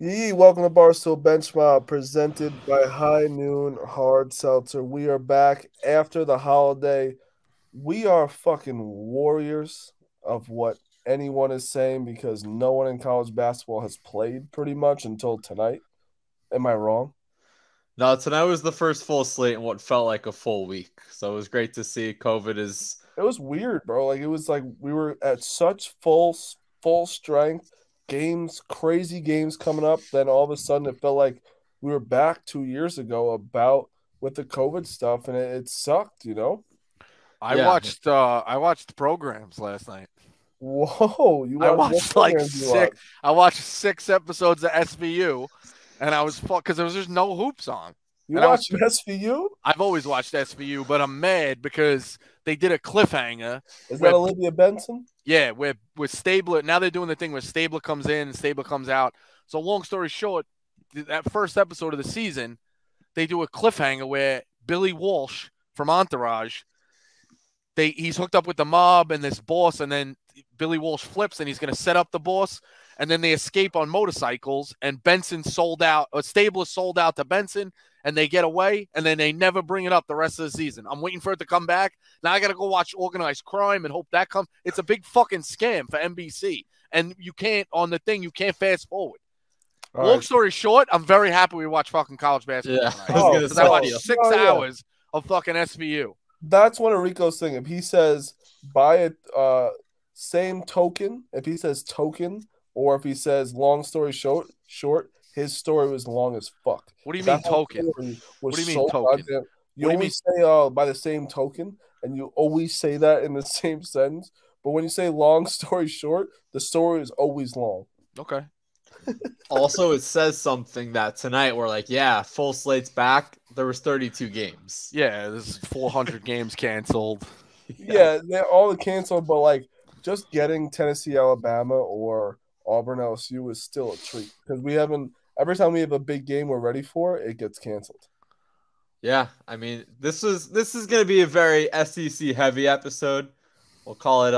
Welcome to Barstool Benchmark, presented by High Noon Hard Seltzer. We are back after the holiday. We are fucking warriors of what anyone is saying because no one in college basketball has played pretty much until tonight. Am I wrong? No, tonight was the first full slate in what felt like a full week. So it was great to see. It was weird, bro. Like it was like we were at such full strength games, crazy games coming up. Then all of a sudden, it felt like we were back 2 years ago about with the COVID stuff, and it sucked. Yeah. I watched programs last night. Whoa, I what watched like programs you watch? I watched 6 episodes of SVU, and I was fucked because there was just no hoops on. You And watched SVU? I've always watched SVU, but I'm mad because they did a cliffhanger. Is that Olivia Benson? Yeah, where with Stabler. Now they're doing the thing where Stabler comes in and Stabler comes out. So long story short, that first episode of the season, they do a cliffhanger where Billy Walsh from Entourage, he's hooked up with the mob and this boss, and then Billy Walsh flips and he's going to set up the boss, and then they escape on motorcycles, and Benson sold out, or Stabler sold out to Benson, and they get away, and then they never bring it up the rest of the season. I'm waiting for it to come back. Now I got to go watch Organized Crime and hope that comes. It's a big fucking scam for NBC, and you can't fast forward. Long story short, I'm very happy we watched fucking college basketball. Yeah, tonight. I was gonna say. I watched 6 hours of fucking SVU. That's one of Rico's thing. If he says by a same token, if he says token, or if he says long story short, his story was long as fuck. What do you mean token? What do you mean token? You always say by the same token, and you always say that in the same sentence. But when you say long story short, the story is always long. Okay. Also, it says something that tonight we're like, yeah, full slate's back. There was 32 games. Yeah, this is 400 games canceled. Yeah, they're all canceled, but like just getting Tennessee, Alabama, or Auburn, LSU is still a treat because we haven't. Every time we have a big game we're ready for, it gets canceled. Yeah, I mean, this is going to be a very SEC heavy episode. We'll call it.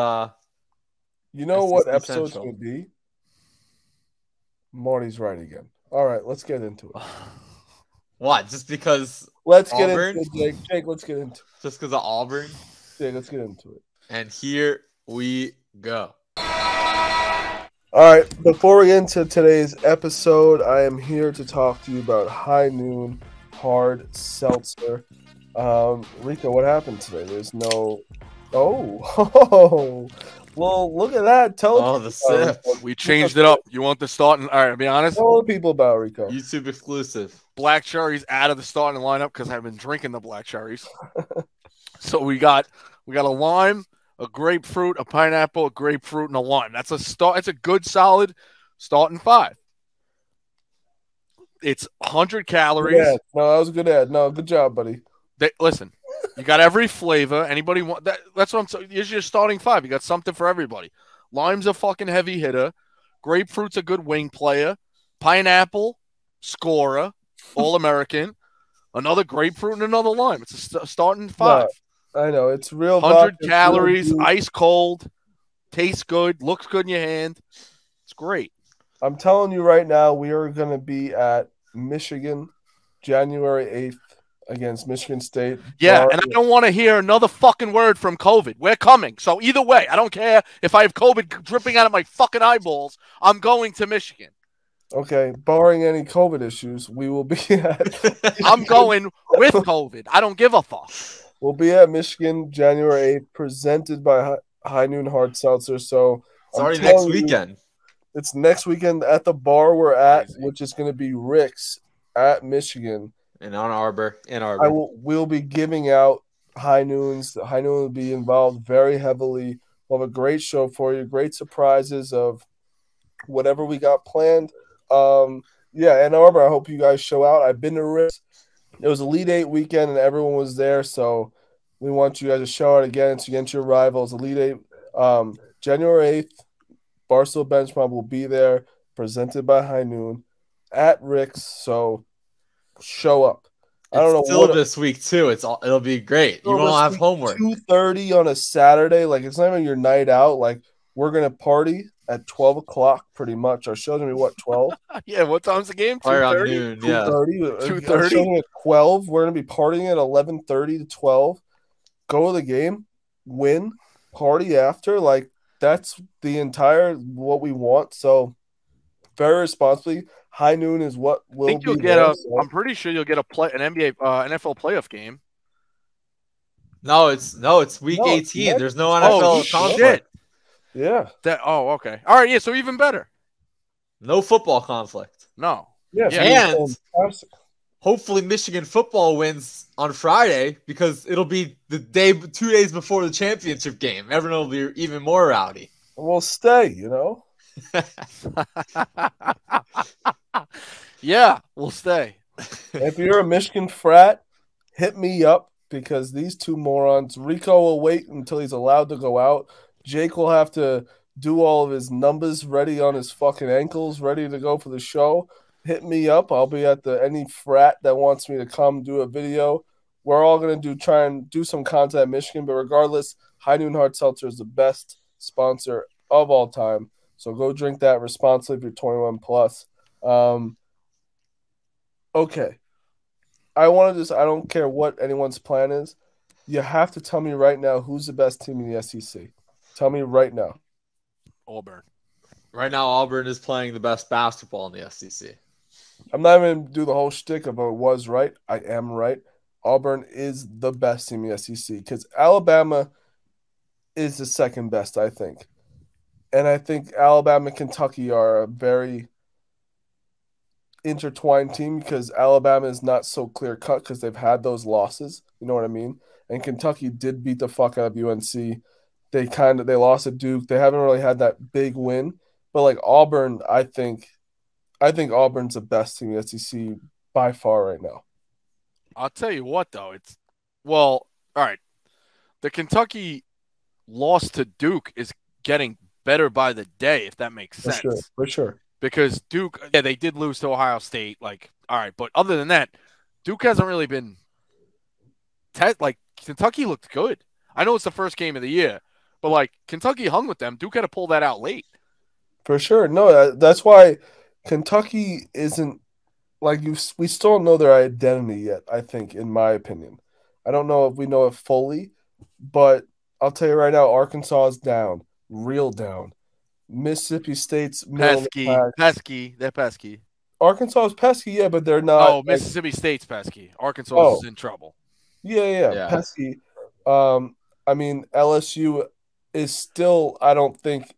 You know SEC what episode's Central. going to be? Marty's right again. All right, let's get into it. What? Just because? Let's get Auburn? into it, Jake. Jake, let's get into it. Just because of Auburn? Jake, let's get into it. And here we go. All right, before we get into today's episode, I am here to talk to you about High Noon Hard Seltzer. Rico, what happened today? There's no. Oh, well, look at that. Oh, the sip. We changed it up. You want the starting? All right, I'll be honest. Tell the people about Rico. YouTube exclusive. Black cherries out of the starting lineup because I've been drinking the black cherries. So we got a lime, a grapefruit, a pineapple, a grapefruit, and a lime. That's a start. It's a good solid starting five. It's 100 calories. Yeah, no, that was a good ad. No, good job, buddy. Listen, you got every flavor. Anybody want that? That's what I'm saying. Here's your starting five. You got something for everybody. Lime's a fucking heavy hitter. Grapefruit's a good wing player. Pineapple, scorer, All-American. Another grapefruit and another lime. It's a starting five. No, I know. It's real 100 vodka, calories, real ice cold, tastes good, looks good in your hand. It's great. I'm telling you right now, we are going to be at Michigan January 8th against Michigan State. Yeah, and I don't want to hear another fucking word from COVID. We're coming. So either way, I don't care if I have COVID dripping out of my fucking eyeballs. I'm going to Michigan. Okay, barring any COVID issues, we will be at. I'm going with COVID. I don't give a fuck. We'll be at Michigan January 8th, presented by High Noon Hard Seltzer. So it's already next weekend. It's next weekend at the bar we're at, which is going to be Rick's at Michigan. In Ann Arbor. We'll be giving out High Noons. The High Noon will be involved very heavily. We'll have a great show for you, great surprises of whatever we got planned. Ann Arbor, I hope you guys show out. I've been to Rick's. It was Elite 8 weekend, and everyone was there, so we want you guys to show out again against your rivals. Elite 8, January 8th, Barstool Benchmark will be there, presented by High Noon at Rick's, so show up. I don't know. Still this week too. It'll be great. You won't have homework. 2:30 on a Saturday, like it's not even your night out. Like we're gonna party at 12 o'clock, pretty much. Our show's going to be, what, 12? Yeah, what time's the game? Probably around 2:30? noon. Yeah. 2:30. 2:30? Our show's at 12. We're going to be partying at 11:30 to 12. Go to the game, win, party after. Like, that's the entire what we want. So, very responsibly, high noon is what will I think you'll be get there. I'm pretty sure you'll get an NBA, NFL playoff game. No, it's week No, 18. There's no Oh, NFL conflict. shit. Yeah. Okay. All right, yeah, so even better. No football conflict. No. Yeah. And hopefully Michigan football wins on Friday because it'll be 2 days before the championship game. Everyone will be even more rowdy. We'll stay, you know? Yeah, we'll stay. If you're a Michigan frat, hit me up because these two morons, Rico will wait until he's allowed to go out. Jake will have to do all of his numbers ready on his fucking ankles, ready to go for the show. Hit me up. I'll be at any frat that wants me to come do a video. We're all going to try and do some content at Michigan, but regardless, High Noon Hard Seltzer is the best sponsor of all time. So go drink that responsibly if you're 21 plus. Okay. I don't care what anyone's plan is. You have to tell me right now who's the best team in the SEC. Tell me right now. Auburn. Right now, Auburn is playing the best basketball in the SEC. I'm not even going to do the whole shtick of it was right. I am right. Auburn is the best team in the SEC because Alabama is the second best, I think. And I think Alabama and Kentucky are a very intertwined team because Alabama is not so clear cut because they've had those losses. You know what I mean? And Kentucky did beat the fuck out of UNC. They lost to Duke. They haven't really had that big win. But like Auburn, I think Auburn's the best team in the SEC by far right now. I'll tell you what, though. All right. The Kentucky loss to Duke is getting better by the day, if that makes sense. For sure. Because Duke, yeah, they did lose to Ohio State. Like, all right. But other than that, Duke hasn't really been Kentucky looked good. I know it's the first game of the year, but like Kentucky hung with them. Duke had to pull that out late. For sure. No, that's why Kentucky isn't like we still don't know their identity yet, I think, in my opinion. I don't know if we know it fully, but I'll tell you right now, Arkansas is down, real down. Mississippi State's pesky. They're pesky. Arkansas is pesky, yeah, but they're not. Oh, Mississippi State's pesky. Arkansas is in trouble. Yeah, pesky. I mean, LSU is still. I don't think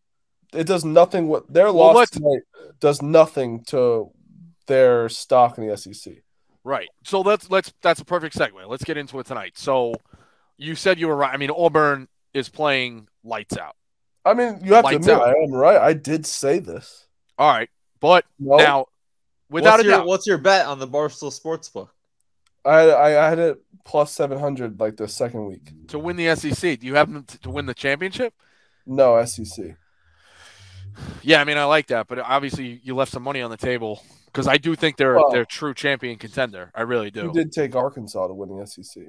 it does nothing. What their loss tonight does nothing to their stock in the SEC. Right. So that's a perfect segue. Let's get into it tonight. So you said you were right. I mean, Auburn is playing lights out. I mean, you have to admit, I am right. I did say this. All right. But now, without a doubt. What's your bet on the Barstool Sportsbook? I had it plus 700 like the second week. To win the SEC. Do you have them to win the championship? No, SEC. Yeah, I mean, I like that. But obviously, you left some money on the table because I do think they're a true champion contender. I really do. You did take Arkansas to win the SEC.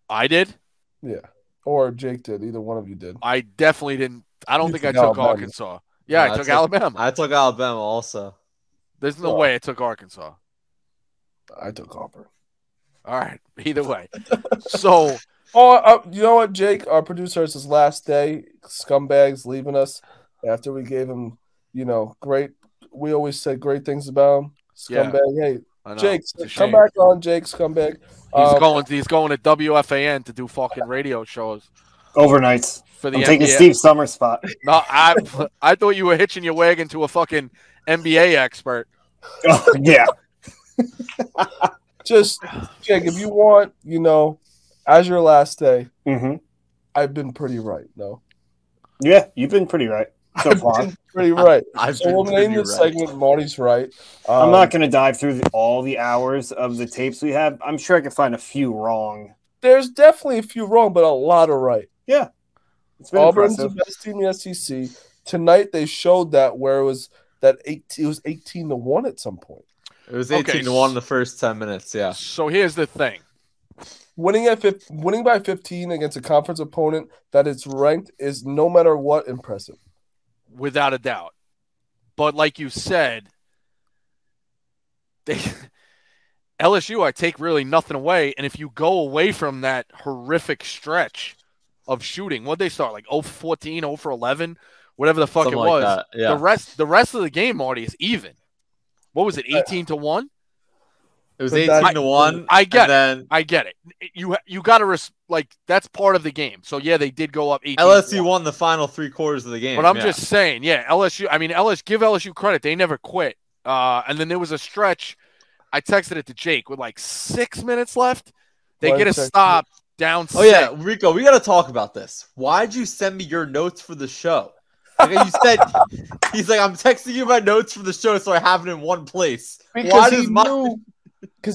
I did? Yeah. Or Jake did. Either one of you did. I definitely didn't. I don't think I took Arkansas. Yeah, I took Alabama. I took Alabama also. There's no way I took Arkansas. I took Auburn. All right. Either way. So. You know what, Jake? Our producer, it's his last day. Scumbags leaving us after we gave him, great. We always said great things about him. Scumbag. Yeah, hey, Jake, come back on, Jake. Scumbag. He's going to WFAN to do fucking radio shows. Overnights. For the I'm NBA. taking Steve Summers' spot. No, I thought you were hitching your wagon to a fucking NBA expert. Oh, yeah. Just, Jake, if you want, as your last day, I've been pretty right, no? Yeah, you've been pretty right so far. Pretty right. So we'll name this segment Marty's Right. I'm not going to dive through all the hours of the tapes we have. I'm sure I can find a few wrong. There's definitely a few wrong, but a lot of right. Yeah. Auburn's the best team in the SEC. Tonight they showed that where it was 18-1 at some point. It was 18-1 in the first 10 minutes, yeah. So here's the thing. Winning by 15 against a conference opponent that is ranked is no matter what impressive. without a doubt. But like you said, LSU, I take really nothing away. And if you go away from that horrific stretch of shooting, what'd they start? Like 0 for 14, 0 for 11, whatever the fuck Something it like was. that, yeah. The rest of the game, Marty, is even. What was it, 18-1? It was But 18-1. I get it. Then I get it. You got to that's part of the game. So yeah, they did go up 18. LSU won the final 3 quarters of the game. But I'm just saying, yeah, LSU. I mean, give LSU credit. They never quit. And then there was a stretch. I texted it to Jake with like 6 minutes left. They get a stop down. Oh yeah, Rico, we got to talk about this. Why'd you send me your notes for the show? Like you said, he's like, I'm texting you my notes for the show, so I have it in one place. Because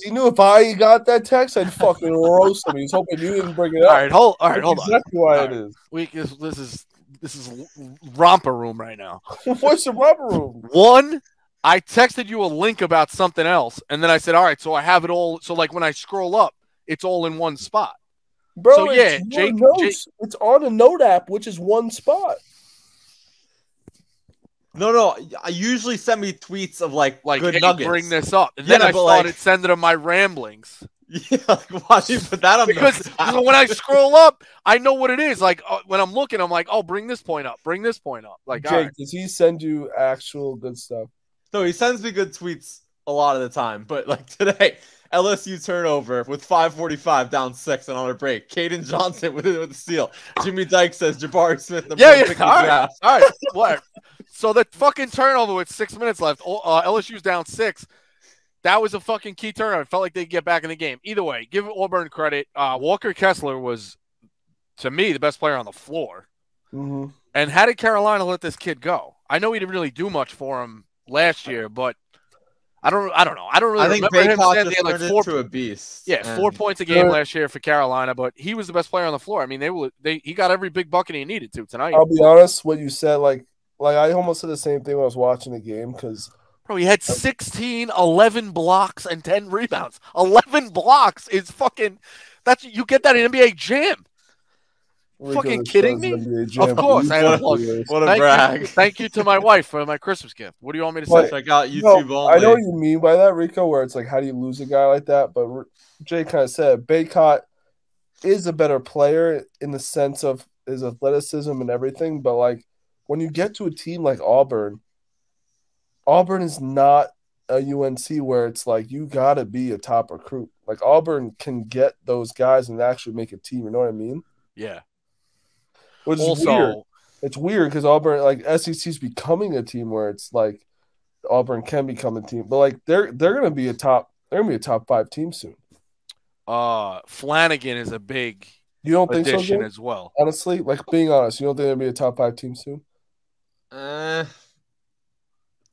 he knew if I got that text, I'd fucking roast him. He's hoping you didn't bring it up. All right, hold on. Exactly why it is. This is romper room right now. What's the romper room? One, I texted you a link about something else, and then I said, all right, so I have it all. So like when I scroll up, it's all in one spot. Bro, so yeah, Jake, it's on a note app, which is one spot. No. I usually send me tweets of like good hey, nuggets. Bring this up, and then I started sending them my ramblings. Yeah, why do you put that on? Because when I scroll up, I know what it is. Like when I'm looking, I'm like, oh, bring this point up, bring this point up. Like, Jake, does he send you actual good stuff? No, he sends me good tweets a lot of the time. But like today, LSU turnover with 5:45 down 6 and on a break. Caden Johnson with the steal. Jimmy Dyke says Jabari Smith. All right. What? So the fucking turnover with 6 minutes left. LSU's down 6. That was a fucking key turnover. It felt like they'd get back in the game. Either way, give Auburn credit. Walker Kessler was, to me, the best player on the floor. Mm-hmm. And how did Carolina let this kid go? I know he didn't really do much for him last year, but I don't know. I don't really remember him saying they had like 4 to a beast. Yeah, 4 points a game last year for Carolina, but he was the best player on the floor. I mean, he got every big bucket he needed to tonight. I'll be honest, what you said, like I almost said the same thing when I was watching the game because bro, he had 16, 11 blocks and 10 rebounds. 11 blocks is fucking you get that in NBA Jam. Fucking kidding me? Of course. What a brag. Thank you to my wife for my Christmas gift. What do you want me to say? Check out YouTube only. I know what you mean by that, Rico, where it's like, how do you lose a guy like that? But Jay kind of said Baycott is a better player in the sense of his athleticism and everything. But like when you get to a team like Auburn is not a UNC where it's like you got to be a top recruit. Like Auburn can get those guys and actually make a team. You know what I mean? Yeah. Which is weird. It's weird because Auburn, like SEC's becoming a team where it's like Auburn can become a team, but like they're gonna be a top 5 team soon. Flanagan is a big you don't think so, as well. Honestly, like being honest, you don't think they'll be a top 5 team soon?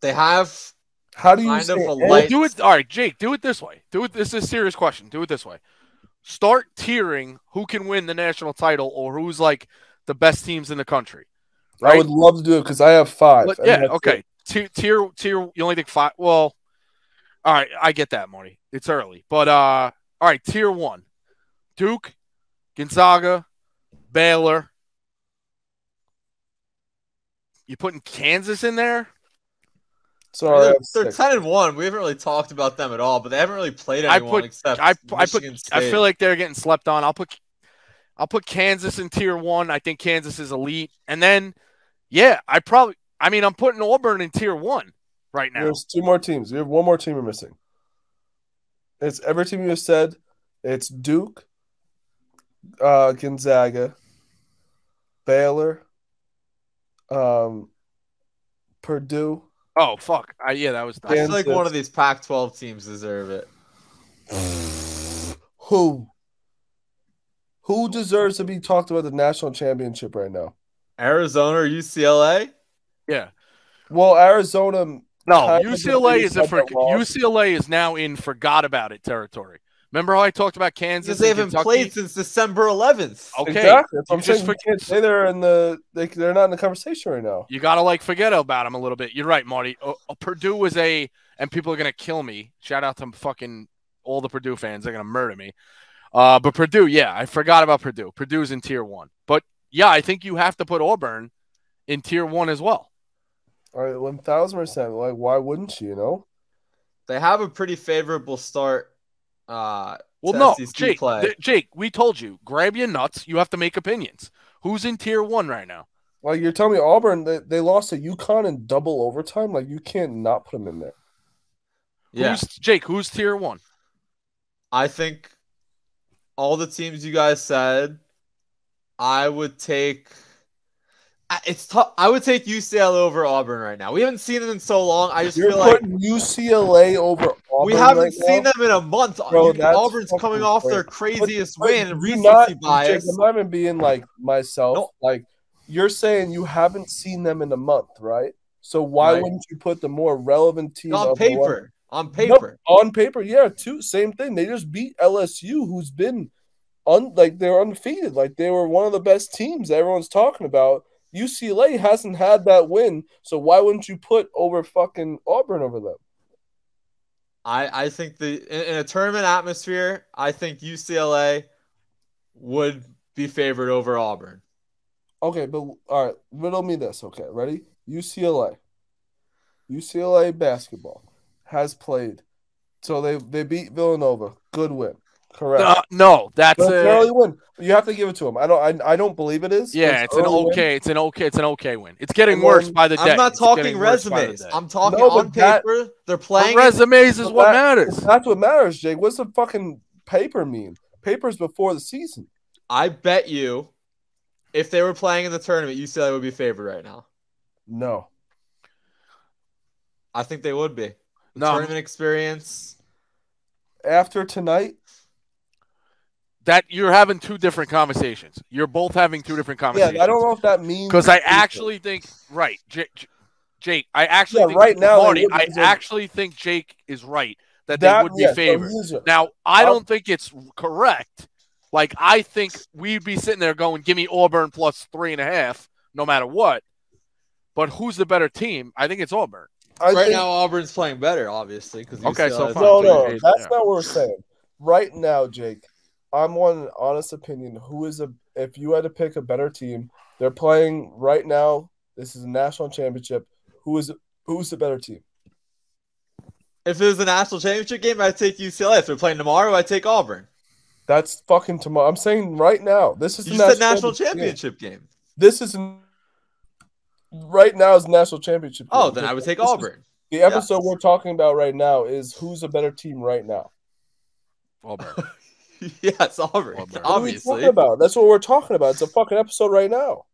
They have. How do you do it? All right, Jake, do it this way. This is a serious question. Do it this way. Start tiering who can win the national title or who's like the best teams in the country. Right? I would love to do it because I have 5. Okay. Tier. You only think 5. Well, all right. I get that, Marty. It's early, but all right. Tier 1: Duke, Gonzaga, Baylor. You putting Kansas in there? Sorry, they're 10-1. We haven't really talked about them at all, but they haven't really played anyone except Michigan State. I feel like they're getting slept on. I'll put Kansas in tier 1. I think Kansas is elite. And then, yeah, I'm putting Auburn in tier 1 right now. There's 2 more teams. You have 1 more team you're missing. It's every team you have said. It's Duke, Gonzaga, Baylor, Purdue. Oh, fuck. That was I feel like one of these Pac-12 teams deserve it. Who deserves to be talked about the national championship right now? Arizona or UCLA? Yeah. Well, Arizona. No, UCLA is now in forgot about it territory. Remember how I talked about Kansas? Because they haven't played since December 11th. Okay, exactly. That's what I'm saying. You can't say they're not in the conversation right now. You gotta forget about them a little bit. You're right, Marty. Purdue was and people are gonna kill me. Shout out to fucking all the Purdue fans. They're gonna murder me. But Purdue, yeah, I forgot about Purdue. Purdue's in tier 1, but yeah, I think you have to put Auburn in tier 1 as well. All right, 1000%. Like, why wouldn't you? You know. They have a pretty favorable start. Well, no, SEC play. Jake, we told you, grab your nuts. You have to make opinions. Who's in tier 1 right now? Like, you're telling me Auburn, they lost to UConn in double overtime? Like, you can't not put them in there. Yeah. Who's tier 1? I think all the teams you guys said, I would take. It's tough. I would take UCLA over Auburn right now. We haven't seen them in so long. I just feel like UCLA over Auburn. We haven't seen them in a month. Bro, Auburn's coming off their craziest win. Recency bias. I'm not even being like myself. No. Like, you're saying you haven't seen them in a month, right? So why wouldn't you put the more relevant team on paper? On paper. No, on paper, yeah, same thing. They just beat LSU, who's been they're undefeated. Like, they were one of the best teams that everyone's talking about. UCLA hasn't had that win, so why wouldn't you put over fucking Auburn over them? I think in a tournament atmosphere, I think UCLA would be favored over Auburn. Okay, but all right, riddle me this. Okay, ready? UCLA basketball has played, so they beat Villanova. Good win. Correct. No, that's an early win. You have to give it to them. I don't believe it is. Yeah, it's an okay win. It's getting worse by the day. I'm not talking resumes. I'm talking on paper. They're playing. Resumes is what matters. That's what matters, Jake. What's the fucking paper mean? Paper's before the season. I bet you, if they were playing in the tournament, UCLA would be favored right now. No. I think they would be. Tournament experience. After tonight. That you're having two different conversations. You're both having two different conversations. Yeah, I don't know if that means because I actually think Jake. I actually think right now, Marty. I actually think Jake is right that they would be favored. Now I don't think it's correct. Like, I think we'd be sitting there going, "Give me Auburn plus 3.5, no matter what." But who's the better team? I think it's Auburn. Right now, Auburn's playing better, obviously. Okay, so no, that's not what we're saying. Right now, Jake. I'm one honest opinion. If you had to pick a better team, they're playing right now. This is a national championship. Who's the better team? If it was a national championship game, I'd take UCLA. If they're playing tomorrow, I'd take Auburn. That's fucking tomorrow. I'm saying right now. This is the national championship game. This is right now is national championship game. Oh, then I would take Auburn. The episode we're talking about right now is who's a better team right now. Auburn. Yes, Auburn. Obviously. What are we talking about? That's what we're talking about. It's a fucking episode right now.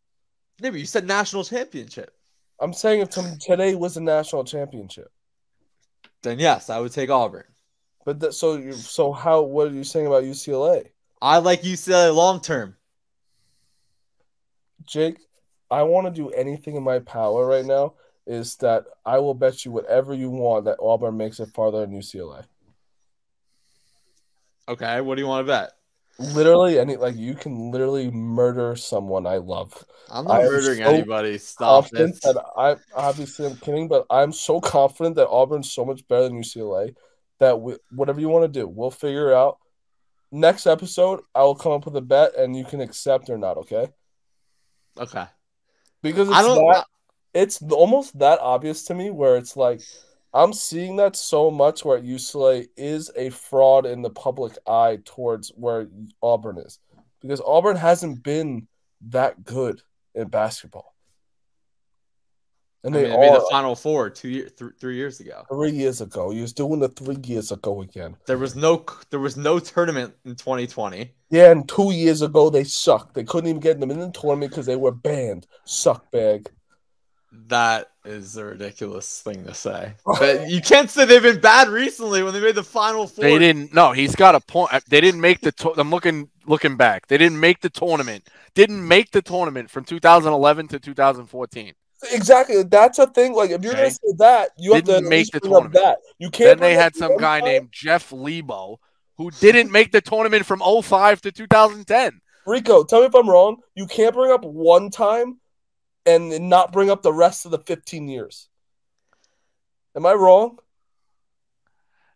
Yeah, but you said national championship. I'm saying if today was a national championship, then yes, I would take Auburn. But so how? What are you saying about UCLA? I like UCLA long term. Jake, I want to do anything in my power right now. Is that I will bet you whatever you want that Auburn makes it farther than UCLA. Okay, what do you want to bet? Literally, you can literally murder someone I love. I'm not murdering anybody. Stop it. I'm kidding, but I'm so confident that Auburn's so much better than UCLA that whatever you want to do, we'll figure it out. Next episode, I will come up with a bet, and you can accept or not. Okay? Okay. Because it's almost that obvious to me, where it's like I'm seeing that so much where UCLA is a fraud in the public eye towards where Auburn is. Because Auburn hasn't been that good in basketball. And they made the Final Four 3 years ago. 3 years ago. He was doing the 3 years ago again. There was no tournament in 2020. Yeah, and 2 years ago they sucked. They couldn't even get them in the tournament because they were banned. Suck bag. That is a ridiculous thing to say. But you can't say they've been bad recently when they made the Final Four. They didn't. No, he's got a point. They didn't make the. I'm looking back. They didn't make the tournament. Didn't make the tournament from 2011 to 2014. Exactly. That's a thing. Like, if you're going to say that, you have to make the tournament. That. You can't. Then they had some guy named Jeff Lebo who didn't make the tournament from 2005 to 2010. Rico, tell me if I'm wrong. You can't bring up one time and not bring up the rest of the 15 years. Am I wrong?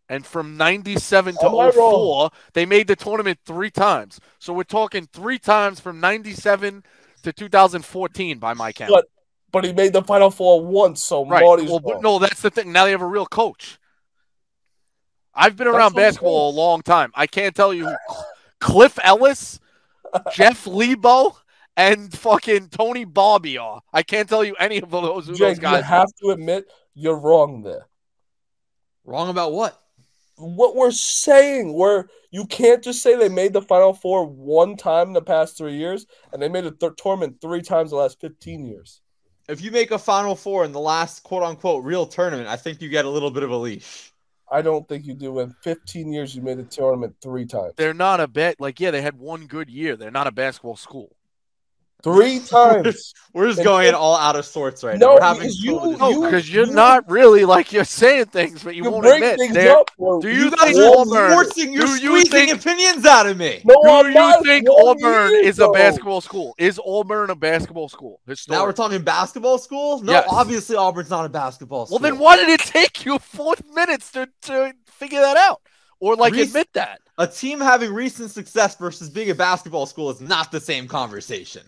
And from 97 to 04, they made the tournament 3 times. So we're talking 3 times from 97 to 2014 by my count. but he made the Final Four once, so Right. Marty's Well, wrong. but no, that's the thing. Now they have a real coach. I've been around what I'm basketball saying. a long time. I can't tell you who Cliff Ellis, Jeff Lebo, and fucking Tony Bobby are. I can't tell you any of those who those Jake, guys you have to admit you're wrong there. Wrong about what? What we're saying, where you can't just say they made the Final Four one time in the past 3 years, and they made a tournament 3 times in the last 15 years. If you make a Final Four in the last quote-unquote real tournament, I think you get a little bit of a leash. I don't think you do. In 15 years, you made the tournament 3 times. They're not a bet. Like, yeah, they had one good year. They're not a basketball school. 3 times. We're just going in all out of sorts right No, now. We're having because total No, You- because you're you- not really like you're saying things, but you won't break admit. things They're- up. Or do you guys think are Auburn? forcing, you're do you squeezing think? opinions out of me. No, Do I'm you not. think 1 Auburn year, is a though. basketball school? Is Auburn a basketball school? Now we're talking basketball school? No, Yes. obviously Auburn's not a basketball school. Well, then why did it take you 4 minutes to figure that out? Or admit that? A team having recent success versus being a basketball school is not the same conversation.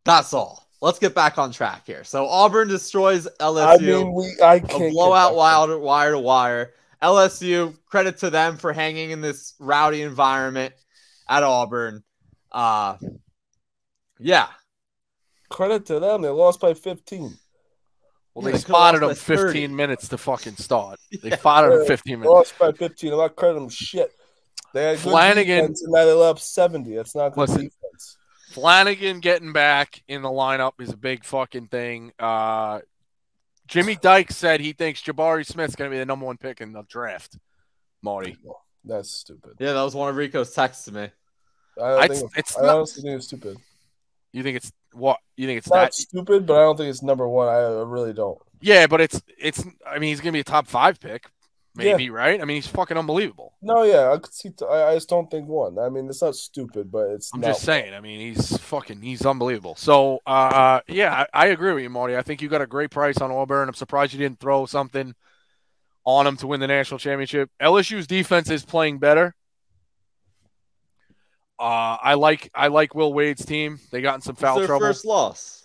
That's all. Let's get back on track here. So Auburn destroys LSU. I can't a blowout wire to wire. LSU, credit to them for hanging in this rowdy environment at Auburn. Yeah. Credit to them. They lost by 15. Well, Yeah, they they could've spotted lost them by 30. 15 minutes to fucking start. They spotted them 15 minutes. Lost by 15. I'm not crediting them shit. They had good Flanagan- defense, and now they let up 70. That's not good Listen. defense. Flanagan getting back in the lineup is a big fucking thing. Jimmy Dykes said he thinks Jabari Smith's going to be the number 1 pick in the draft. Marty. That's stupid. Yeah, that was one of Rico's texts to me. I It's honestly not. think it's stupid. You think it's what? You think it's It's not that? stupid, but I don't think it's number 1. I really don't. Yeah, but it's. I mean, he's going to be a top 5 pick, maybe, right? I mean, he's fucking unbelievable. No, yeah, I could see. I just don't think 1. I mean, it's not stupid, but it's. I'm not just saying. I mean, he's unbelievable. So, yeah, I agree with you, Marty. I think you got a great price on Auburn. I'm surprised you didn't throw something on him to win the national championship. LSU's defense is playing better. I like Will Wade's team. They got in some foul It's their trouble. first loss.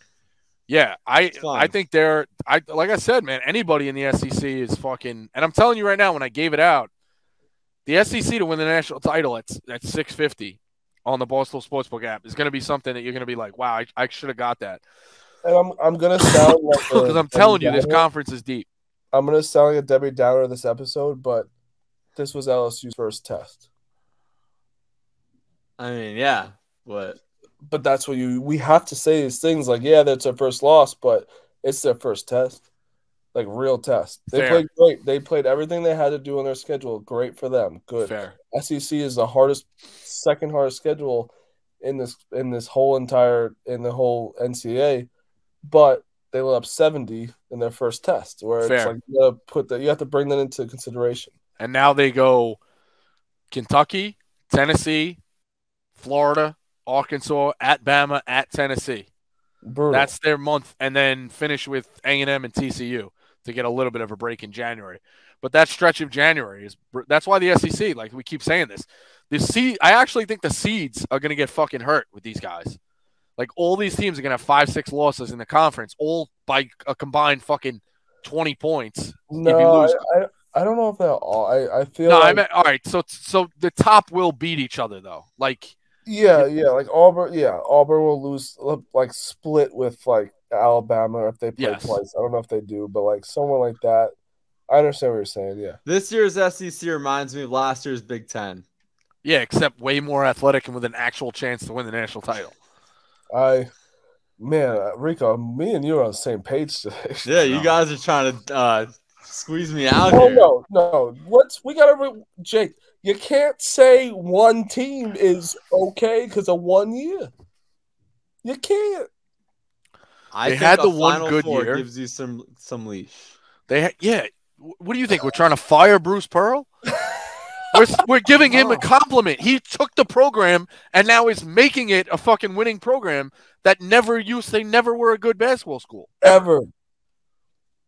Yeah, I fine. think like I said, man, anybody in the SEC is fucking, and I'm telling you right now, when I gave it out, the SEC to win the national title at 650 on the Barstool Sportsbook app is going to be something that you're going to be like, wow, I should have got that. And I'm gonna sound like Because I'm telling you, this conference is deep. I'm gonna sound like a Debbie Downer this episode, but this was LSU's first test. I mean, yeah, but But that's what we have to say these things like, yeah, that's their first loss, but it's their first test. Like real test. They Fair. played great. They played everything they had to do on their schedule. Great for them. Good. Fair. SEC is the second hardest schedule in the whole NCAA, but they let up 70 in their first test, where Fair. it's like you have to bring that into consideration. And now they go Kentucky, Tennessee, Florida, Arkansas, at Bama, at Tennessee. Brutal. That's their month, and then finish with A&M and TCU to get a little bit of a break in January. But that stretch of January that's why the SEC, like we keep saying this, I actually think the seeds are going to get fucking hurt with these guys. Like all these teams are going to have 5-6 losses in the conference, all by a combined fucking 20 points. No, if you lose. I don't know if that all. I feel. No, like, I meant all right. So the top will beat each other though. Like yeah, like Auburn. Yeah, Auburn will lose, like split with like Alabama if they play Yes. twice. I don't know if they do, but like someone like that. I understand what you're saying. Yeah, this year's SEC reminds me of last year's Big Ten. yeah, except way more athletic and with an actual chance to win the national title. Rico, me and you are on the same page today. Yeah, you guys are trying to squeeze me out Oh here. no. Jake, you can't say one team is okay because of 1 year. You can't. I They think had a the one Final good Four year. gives you some leash. Yeah. What do you think? We're trying to fire Bruce Pearl? We're giving him a compliment. He took the program and now is making it a fucking winning program that they never were a good basketball school. Ever.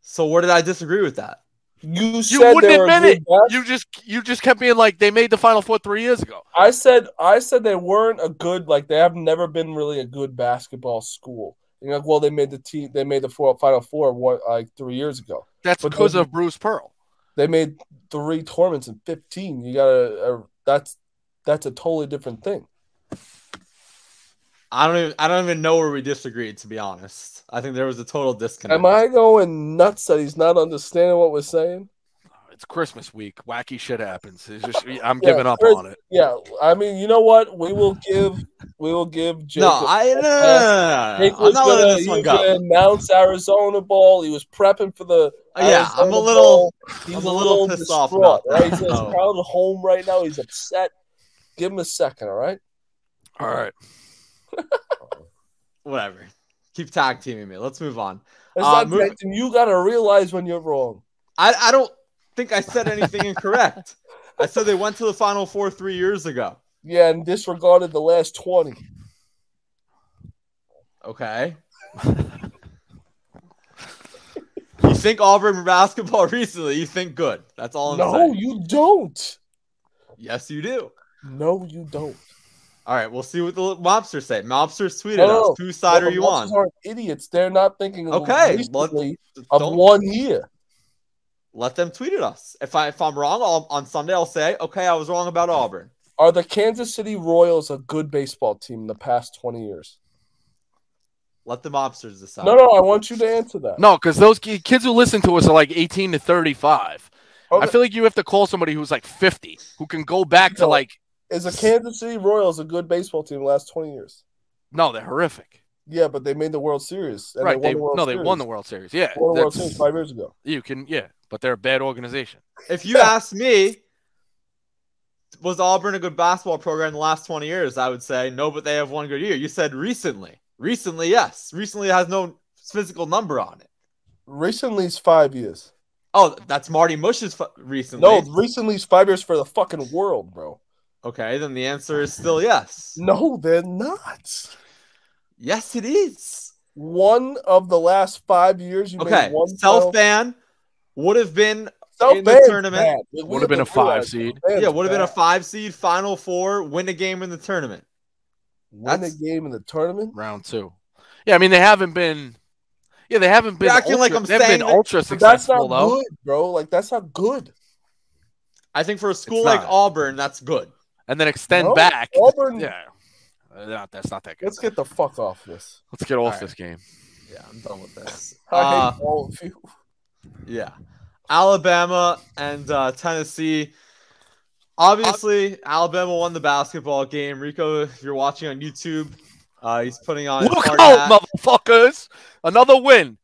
So where did I disagree with that? You You said they wouldn't were admit a it. good You just kept being like they made the Final Four 3 years ago. I said they weren't a good, like, they have never been really a good basketball school. You're like, well, they made the Final Four 3 years ago. That's But because of Bruce Pearl. They made 3 tournaments in 15. You gotta that's a totally different thing. I don't even know where we disagreed, to be honest. I think there was a total disconnect. Am I going nuts that he's not understanding what we're saying? It's Christmas week. Wacky shit happens. It's just I'm giving up on it. Yeah, I mean, you know what? We will give Jacob. No, I'm not letting this one go. Gonna announce Arizona ball. He was prepping for the Yeah, Arizona I'm a little ball. pissed off about that. Right? He's in his crowd at home right now. He's upset. Give him a second, all right? All right. Whatever. Keep tag teaming me. Let's move on. You got to realize when you're wrong. I don't think I said anything incorrect. I said they went to the Final Four 3 years ago. Yeah, and disregarded the last 20. Okay. You think Auburn basketball recently, you think good. That's all I'm saying. No, you don't. Yes, you do. No, you don't. All right, we'll see what the mobsters say. Mobsters tweeted us. Whose side are you on? Mobsters aren't idiots. They're not thinking of 1 year. Let them tweet at us. If I'm wrong, on Sunday I'll say, okay, I was wrong about Auburn. Are the Kansas City Royals a good baseball team in the past 20 years? Let the mobsters decide. No, I want you to answer that. No, because those kids who listen to us are like 18 to 35. Okay. I feel like you have to call somebody who's like 50, who can go back to like. Is the Kansas City Royals a good baseball team in the last 20 years? No, they're horrific. Yeah, but they made the World Series. And right. They won the World Series. Yeah. Won the World Series 5 years ago. But they're a bad organization. If you ask me, was Auburn a good basketball program in the last 20 years? I would say no, but they have one good year. You said recently. Recently, yes. Recently has no physical number on it. Recently is 5 years. Oh, that's Marty Mush's recently. No, recently is 5 years for the fucking world, bro. Okay, then the answer is still yes. No, they're not. Yes, it is. One of the last 5 years, made one. South Band would have been in the tournament. Would have been a 5 seed. Yeah, would have been a 5 seed, Final Four, win a game in the tournament. Win a game in the tournament? Round 2. Yeah, I mean, they haven't been. Yeah, they haven't been. Acting like I'm saying ultra successful. That's not though. good, bro. Like that's not good. I think for a school like Auburn, that's good. And then extend back. Auburn. Yeah. That's not that good. Let's get the fuck off this. Let's get off this game. Yeah, I'm done with this. I hate all of you. Yeah. Alabama and Tennessee. Obviously, Alabama won the basketball game. Rico, if you're watching on YouTube, he's putting on Look out, motherfuckers! Another win.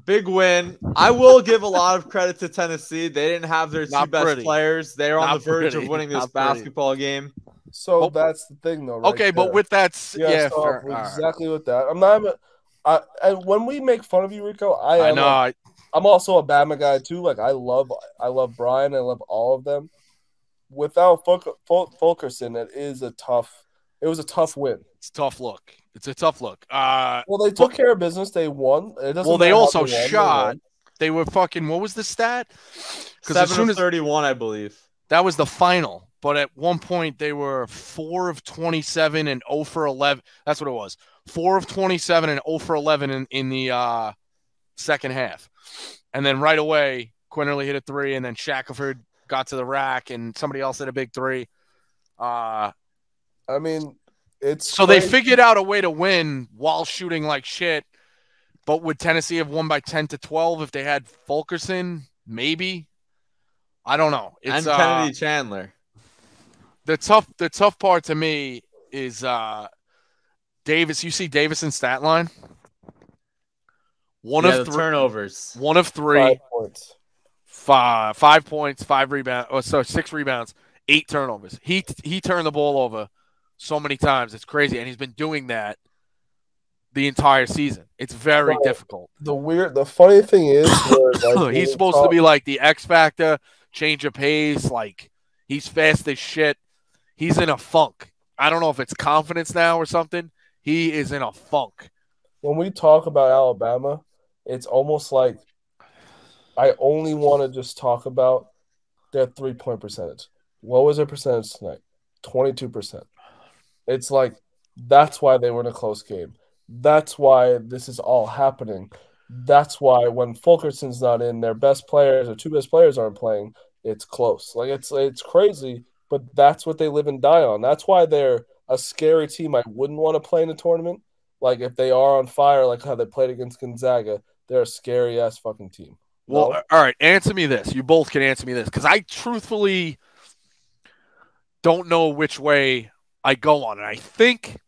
Big win. I will give a lot of credit to Tennessee. They didn't have their two best players. They're on the verge of winning this basketball game. So that's the thing, though. Right okay, but with that, exactly with that. I'm not. And when we make fun of you, Rico, I'm also a Bama guy too. Like I love Brian. I love all of them. Without Fulkerson, it was a tough win. It's a tough look. Well, they took care of business. They won. They also shot. They were fucking. What was the stat? 7 of 31, I believe. That was the final. But at one point, they were 4 of 27 and 0 for 11. That's what it was. 4 of 27 and 0 for 11 in the second half. And then right away, Quinterly hit a 3, and then Shackelford got to the rack, and somebody else hit a big 3. I mean, it's so crazy. They figured out a way to win while shooting like shit. But would Tennessee have won by 10 to 12 if they had Fulkerson? Maybe. I don't know. It's and Kennedy Chandler. The tough part to me is Davis. You see Davis in stat line? One of 3 turnovers. 1 of 3. 5 points. 5 points, 5 rebounds. Oh, so 6 rebounds, 8 turnovers. He turned the ball over so many times. It's crazy, and he's been doing that the entire season. It's very difficult. The funny thing is, he's supposed to be like the X factor, change of pace. Like he's fast as shit. He's in a funk. I don't know if it's confidence now or something. He is in a funk. When we talk about Alabama, it's almost like I only want to just talk about their 3-point percentage. What was their percentage tonight? 22%. It's like that's why they were in a close game. That's why this is all happening. That's why when Fulkerson's not in, their best players or two best players aren't playing. It's close. Like it's crazy, but that's what they live and die on. That's why they're a scary team. I wouldn't want to play in a tournament. Like if they are on fire, like how they played against Gonzaga, they're a scary ass fucking team. Well, No? all right. Answer me this. You both can answer me this because I truthfully don't know which way I go on it. I think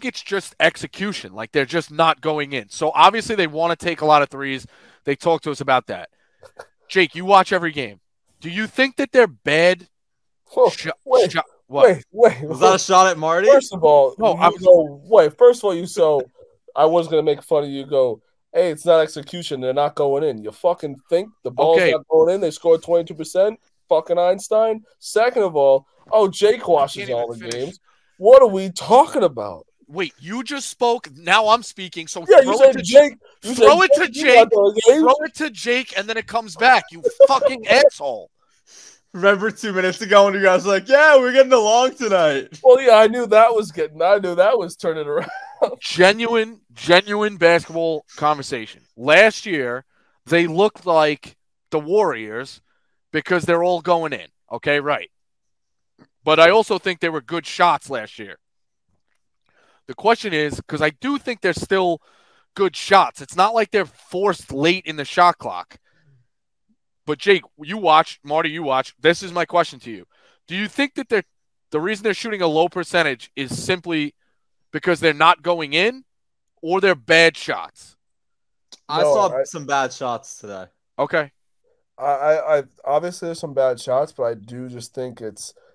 it's just execution. Like they're just not going in. So obviously they want to take a lot of threes. They talk to us about that. Jake, you watch every game. Do you think that they're bad? Wait. Was that a shot at Marty? First of all, No, First of all, I was gonna make fun of you. Go, hey, it's not execution. They're not going in. You fucking think the ball's not going in? They scored 22%. Fucking Einstein. Second of all, Jake watches all the games. What are we talking about? Wait, you just spoke. Now I'm speaking. So yeah, you said Jake. Throw it to Jake, and then it comes back. You fucking asshole. Remember 2 minutes ago when you guys were like, yeah, we're getting along tonight. Well, yeah, I knew that was turning around. Genuine basketball conversation. Last year, they looked like the Warriors because they're all going in. Okay, right. But I also think they were good shots last year. The question is, because I do think they're still good shots. It's not like they're forced late in the shot clock. But Jake, you watch. Marty, you watch. This is my question to you. Do you think that the reason they're shooting a low percentage is simply because they're not going in or they're bad shots? I saw some bad shots today. Okay. I obviously there's some bad shots, but I do just think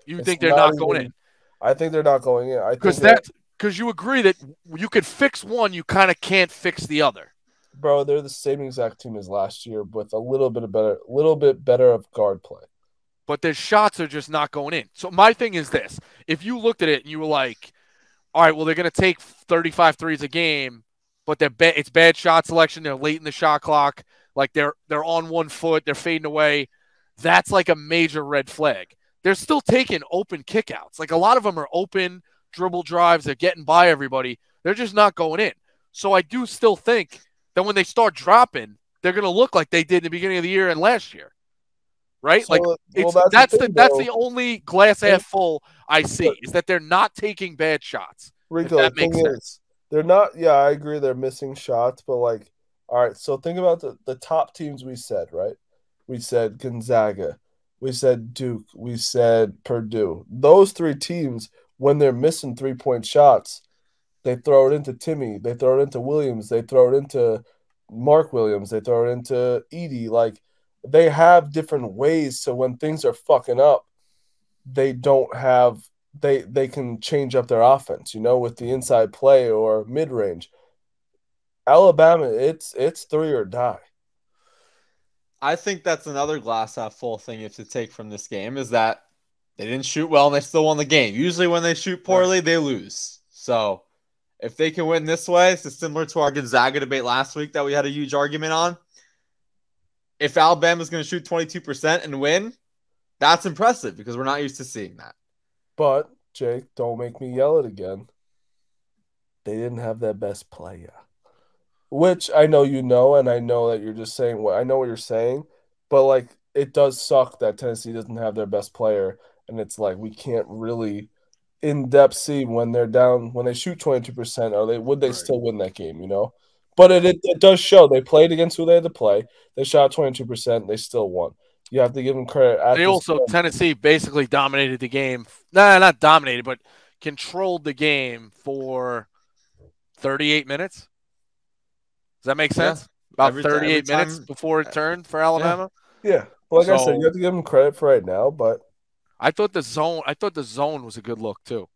You think they're not going in? I think they're not going in. Because you agree that you could fix one, you kind of can't fix the other. Bro, they're the same exact team as last year with a little bit better of guard play. But their shots are just not going in. So my thing is this. If you looked at it and you were like, all right, well, they're going to take 35 threes a game, but it's bad shot selection. They're late in the shot clock. Like they're on 1 foot. They're fading away. That's like a major red flag. They're still taking open kickouts. Like a lot of them are open dribble drives. They're getting by everybody. They're just not going in. So I do still think that when they start dropping, they're going to look like they did in the beginning of the year and last year, right? So, that's the only glass half full I see is that they're not taking bad shots. Rico, that makes sense. They're not. Yeah, I agree. They're missing shots, but all right. So think about the top teams we said, right? We said Gonzaga, we said Duke, we said Purdue. Those three teams, when they're missing 3-point shots, they throw it into Timmy. They throw it into Williams. They throw it into Mark Williams. They throw it into Edie. Like, they have different ways. So when things are fucking up, they don't have – they can change up their offense, with the inside play or mid-range. Alabama, it's 3 or die. I think that's another glass half full thing you have to take from this game is that they didn't shoot well and they still won the game. Usually when they shoot poorly, they lose. So – if they can win this way, it's similar to our Gonzaga debate last week that we had a huge argument on. If Alabama's going to shoot 22% and win, that's impressive because we're not used to seeing that. But, Jake, don't make me yell it again. They didn't have their best player. Which I know you know, and I know that you're just saying I know what you're saying, but, it does suck that Tennessee doesn't have their best player, and it's we can't really – in depth see when they're down when they shoot 22%, would they still win that game, But it does show they played against who they had to play. They shot 22%, they still won. You have to give them credit. Tennessee basically dominated the game. Not dominated, but controlled the game for 38 minutes. Does that make sense? Yeah. About 38 minutes before it turned for Alabama. Yeah. But I said, you have to give them credit for right now, but I thought the zone was a good look too.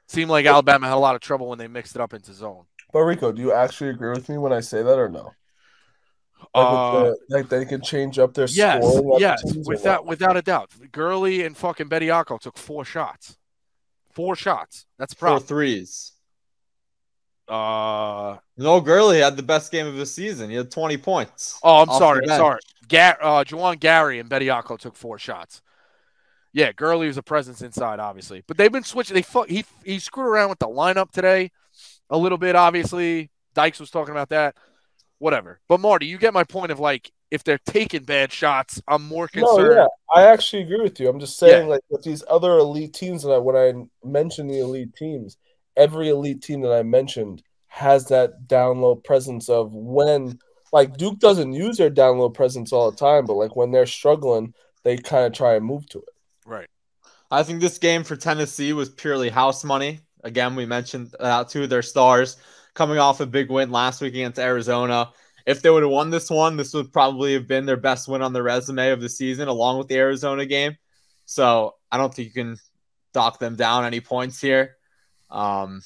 Seemed like Alabama had a lot of trouble when they mixed it up into zone. But Rico, do you actually agree with me when I say that or no? They can change up their scoring. Yes, without a doubt. Gurley and fucking Bediako took 4 shots. 4 shots. That's a problem. 4 threes. No, Gurley had the best game of the season. He had 20 points. Oh, I'm off sorry. the bench. Sorry. Juwan Gary and Bediako took 4 shots. Yeah, Gurley was a presence inside, obviously. But they've been switching. He screwed around with the lineup today a little bit, obviously. Dykes was talking about that. Whatever. But, Marty, you get my point of, like, if they're taking bad shots, I'm more concerned. No, yeah, I actually agree with you. I'm just saying, like, with these other elite teams, when I mentioned the elite teams, every elite team that I mentioned has that down low presence of when, like, Duke doesn't use their down low presence all the time, but, like, when they're struggling, they kind of try and move to it. Right. I think this game for Tennessee was purely house money. Again, we mentioned 2 of their stars coming off a big win last week against Arizona. If they would have won this one, this would probably have been their best win on the resume of the season, along with the Arizona game. So I don't think you can dock them down any points here. Vescovi,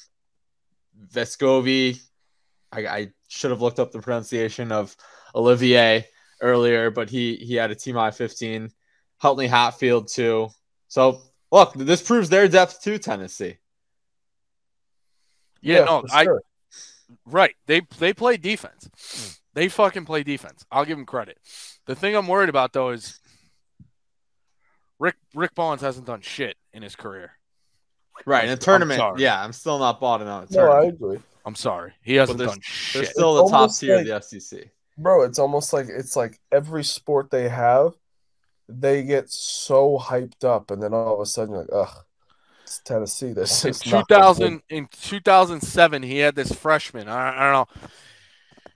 I should have looked up the pronunciation of Olivier earlier, but he had a team high 15. Huntley Hatfield too. So look, this proves their depth too, Tennessee. Yeah, no, sure. Right. They play defense. They fucking play defense. I'll give them credit. The thing I'm worried about, though, is Rick Barnes hasn't done shit in his career. Right, in a tournament, I'm still not bought in on a tournament. No, I agree. I'm sorry. He hasn't done shit. They're still the top tier of the SEC. Bro, it's almost like every sport they have, they get so hyped up, and then all of a sudden you're like, ugh, it's Tennessee. This is in 2007, he had this freshman. I don't know.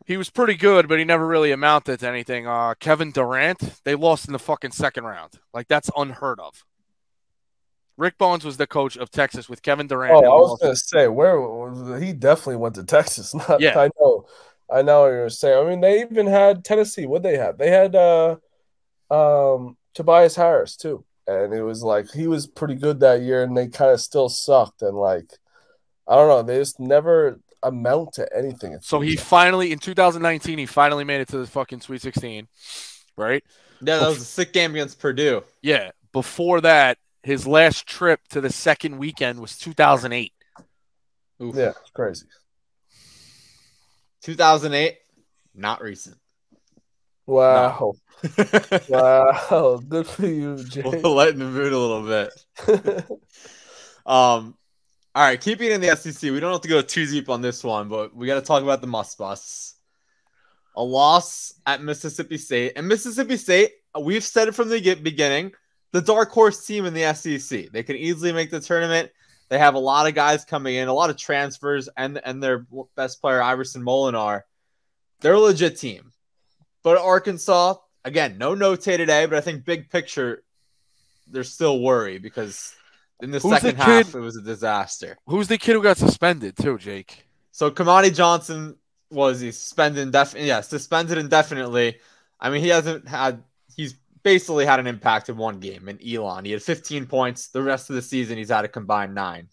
He was pretty good, but he never really amounted to anything. Kevin Durant, they lost in the fucking second round. Like, that's unheard of. Rick Barnes was the coach of Texas with Kevin Durant. Oh, I was going to say, where he definitely went to Texas. Yeah. I know what you're saying. I mean, they even had Tennessee. What'd they have? They had Tobias Harris, too. And it was like, he was pretty good that year, and they kind of still sucked. And, like, I don't know. They just never amount to anything. So he finally, in 2019, he finally made it to the fucking Sweet 16, right? Yeah, that was a sick game against Purdue. Yeah. Before that, his last trip to the second weekend was 2008. Oof. Yeah, it's crazy. 2008, not recent. Wow. No. Wow. Good for you, Jay. We'll lighten the mood a little bit. All right, keeping in the SEC, we don't have to go too deep on this one, but we got to talk about the must-busts. A loss at Mississippi State. And Mississippi State, we've said it from the beginning, the dark horse team in the SEC. They can easily make the tournament. They have a lot of guys coming in, a lot of transfers, and their best player, Iverson Molinar. They're a legit team. But Arkansas, again, no note today, but I think big picture, there's still worry because in the second half, it was a disaster. Who's the kid who got suspended too, Jake? So Kamani Johnson was suspended indefinitely. I mean, he's basically had an impact in one game in Elon. He had 15 points. The rest of the season, he's had a combined 9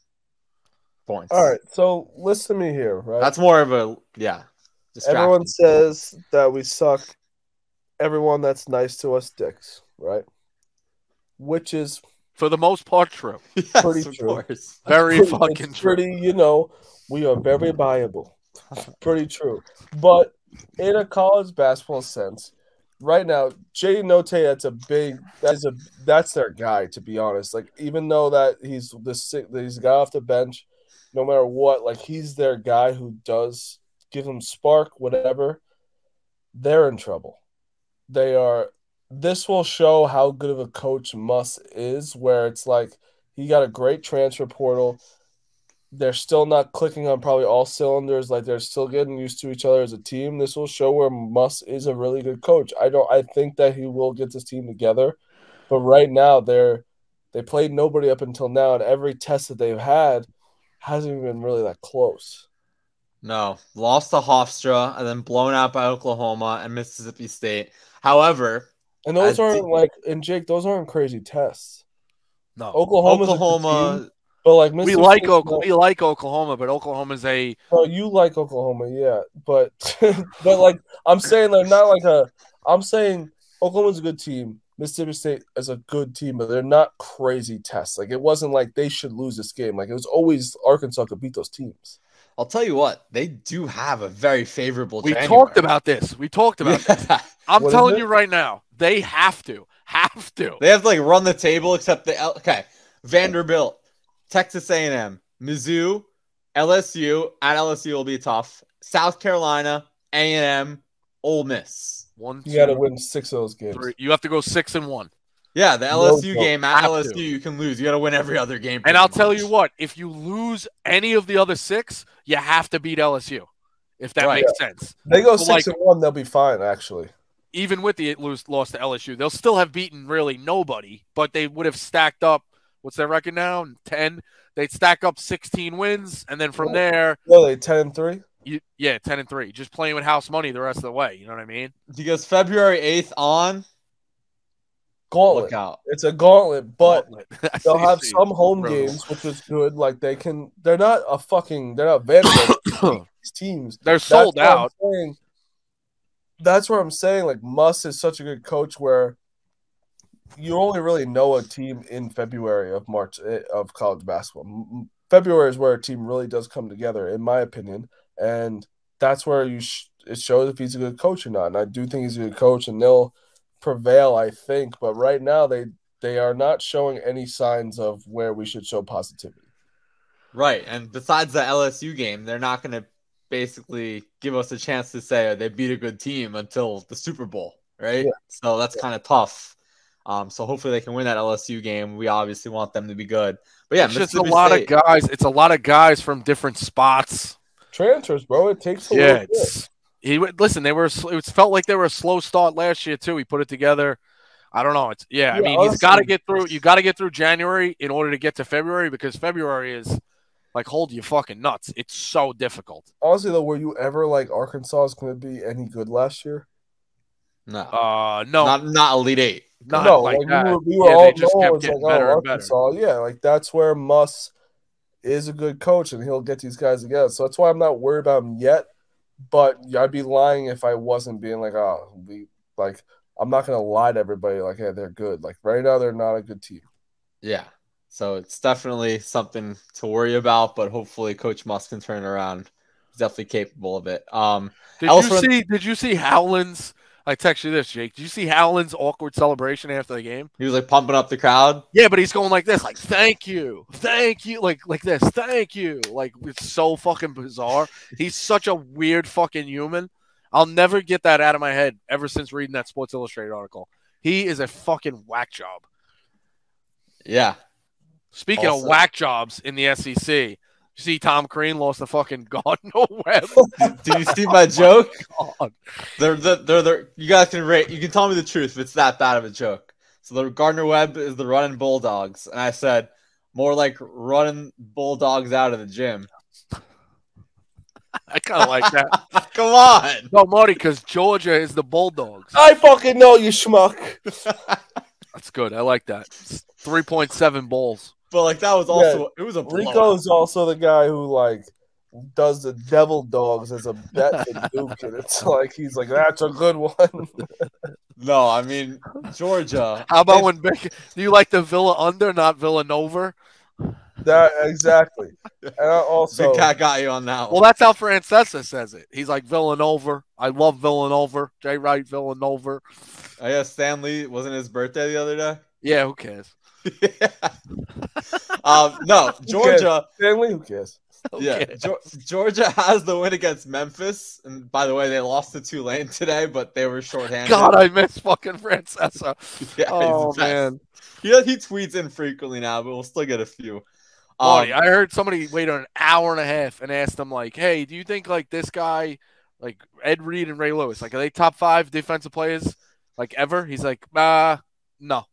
points. All right, so listen to me here, right? That's more of a, Everyone says that we suck. Everyone that's nice to us dicks, right? Which is, for the most part, true. Yes, pretty of true. Course. Very fucking true. Pretty, we are very viable. Pretty true. But in a college basketball sense, right now, Jay Note, that's their guy, to be honest. Like, even though that he's a guy off the bench, no matter what, like, he's their guy who does give them spark, whatever. They're in trouble. This will show how good of a coach Muss is, where it's like he got a great transfer portal. They're still not clicking on probably all cylinders. Like, they're still getting used to each other as a team. This will show where Muss is a really good coach. I think that he will get this team together. But right now, they played nobody up until now, and every test that they've had hasn't even been really that close. No, lost to Hofstra and then blown out by Oklahoma and Mississippi State. However, and those Jake, those aren't crazy tests. No, Oklahoma. But like we like Oklahoma, but Oklahoma's a. Oh, you like Oklahoma, yeah, but but like I'm saying, they're not like I'm saying Oklahoma's a good team. Mississippi State is a good team, but they're not crazy tests. Like, it wasn't like they should lose this game. Like, it was always Arkansas could beat those teams. I'll tell you what, they do have a very favorable We January. talked about this. I'm What telling is you right now, they have to. They have to like run the table except okay. Vanderbilt, Texas A&M, Mizzou, LSU. At LSU will be tough. South Carolina, A&M, Ole Miss. You got to win 6 of those games. 3. You have to go 6-1. Yeah, the LSU game at Have LSU, to. you can lose. You got to win every other game. And I'll pretty tell much. you what, if you lose any of the other 6, you have to beat LSU. If that makes sense. They go So, 6-1, they'll be fine, actually. Even with the loss to LSU, they'll still have beaten really nobody, but they would have stacked up. What's their record now? 10. They'd stack up 16 wins, and then from there, Really, 10-3. 10-3. Just playing with house money the rest of the way. You know what I mean? Because February 8th on, Gauntlet. look out. It's a gauntlet, but they'll have See. some home games, which is good. Like they're not Vanderbilt. These teams. They're sold out. That's what I'm saying. Like Muss is such a good coach where you only really know a team in February of March of college basketball. February is where a team really does come together, in my opinion, and that's where it shows if he's a good coach or not. And I do think he's a good coach, and they'll prevail, I think. But right now, they are not showing any signs of where we should show positivity. Right, and besides the LSU game, they're not going to basically give us a chance to say they beat a good team until the Super Bowl, right? Yeah. So that's kind of tough. So hopefully they can win that LSU game. We obviously want them to be good. But yeah, it's just a lot of guys. It's a lot of guys from different spots. Transfers, bro. It takes a little bit. Listen. It felt like they were a slow start last year too. He put it together. I don't know. I mean, he's got to get through. You got to get through January in order to get to February because February is like hold you fucking nuts. It's so difficult. Honestly, though, were you ever like Arkansas is going to be any good last year? No. No. Not Elite Eight. No, like that. We were all they just kept getting better and Arkansas. better. Yeah, like that's where Muss is a good coach, and he'll get these guys together. So that's why I'm not worried about him yet. But I'd be lying if I wasn't being like, I'm not going to lie to everybody like, hey, they're good. Like right now, they're not a good team. Yeah. So it's definitely something to worry about, but hopefully Coach Muss can turn it around. He's definitely capable of it. Did you see Howland's? I text you this, Jake. Did you see Howland's awkward celebration after the game? He was like pumping up the crowd. Yeah, but he's going like this, like thank you, like this, thank you. Like it's so fucking bizarre. He's such a weird fucking human. I'll never get that out of my head ever since reading that Sports Illustrated article. He is a fucking whack job. Yeah. Speaking of whack jobs in the SEC, you see Tom Crean lost the fucking Gardner-Webb. Do you see my joke? God. They're you guys can rate. You can tell me the truth if it's that bad of a joke. So the Gardner-Webb is the running Bulldogs, and I said more like running Bulldogs out of the gym. I kind of like that. Come on. No, Marty, because Georgia is the Bulldogs. I fucking know you schmuck. That's good. I like that. 3.7 bowls. But like that was also it was a blowout. Rico's also the guy who like does the devil dogs as a bet for Duke, and it's like he's like that's a good one. No, I mean Georgia. How about do you like the Villa under, not Villanova? That exactly. And also, Big Cat got you on that one. Well, that's how Francesa says it. He's like Villanova. I love Villanova. Jay Wright, Villanova. I guess Stanley wasn't his birthday the other day. Yeah, who cares? Yeah. No, Georgia. Stanley, who cares? Yeah, Georgia has the win against Memphis, and by the way, they lost to Tulane today, but they were shorthanded. God, I miss fucking Francesa. Yeah, oh man, he tweets infrequently now, but we'll still get a few. I heard somebody waited an hour and a half and asked them like, "Hey, do you think like this guy, like Ed Reed and Ray Lewis, like are they top 5 defensive players like ever?" He's like, no.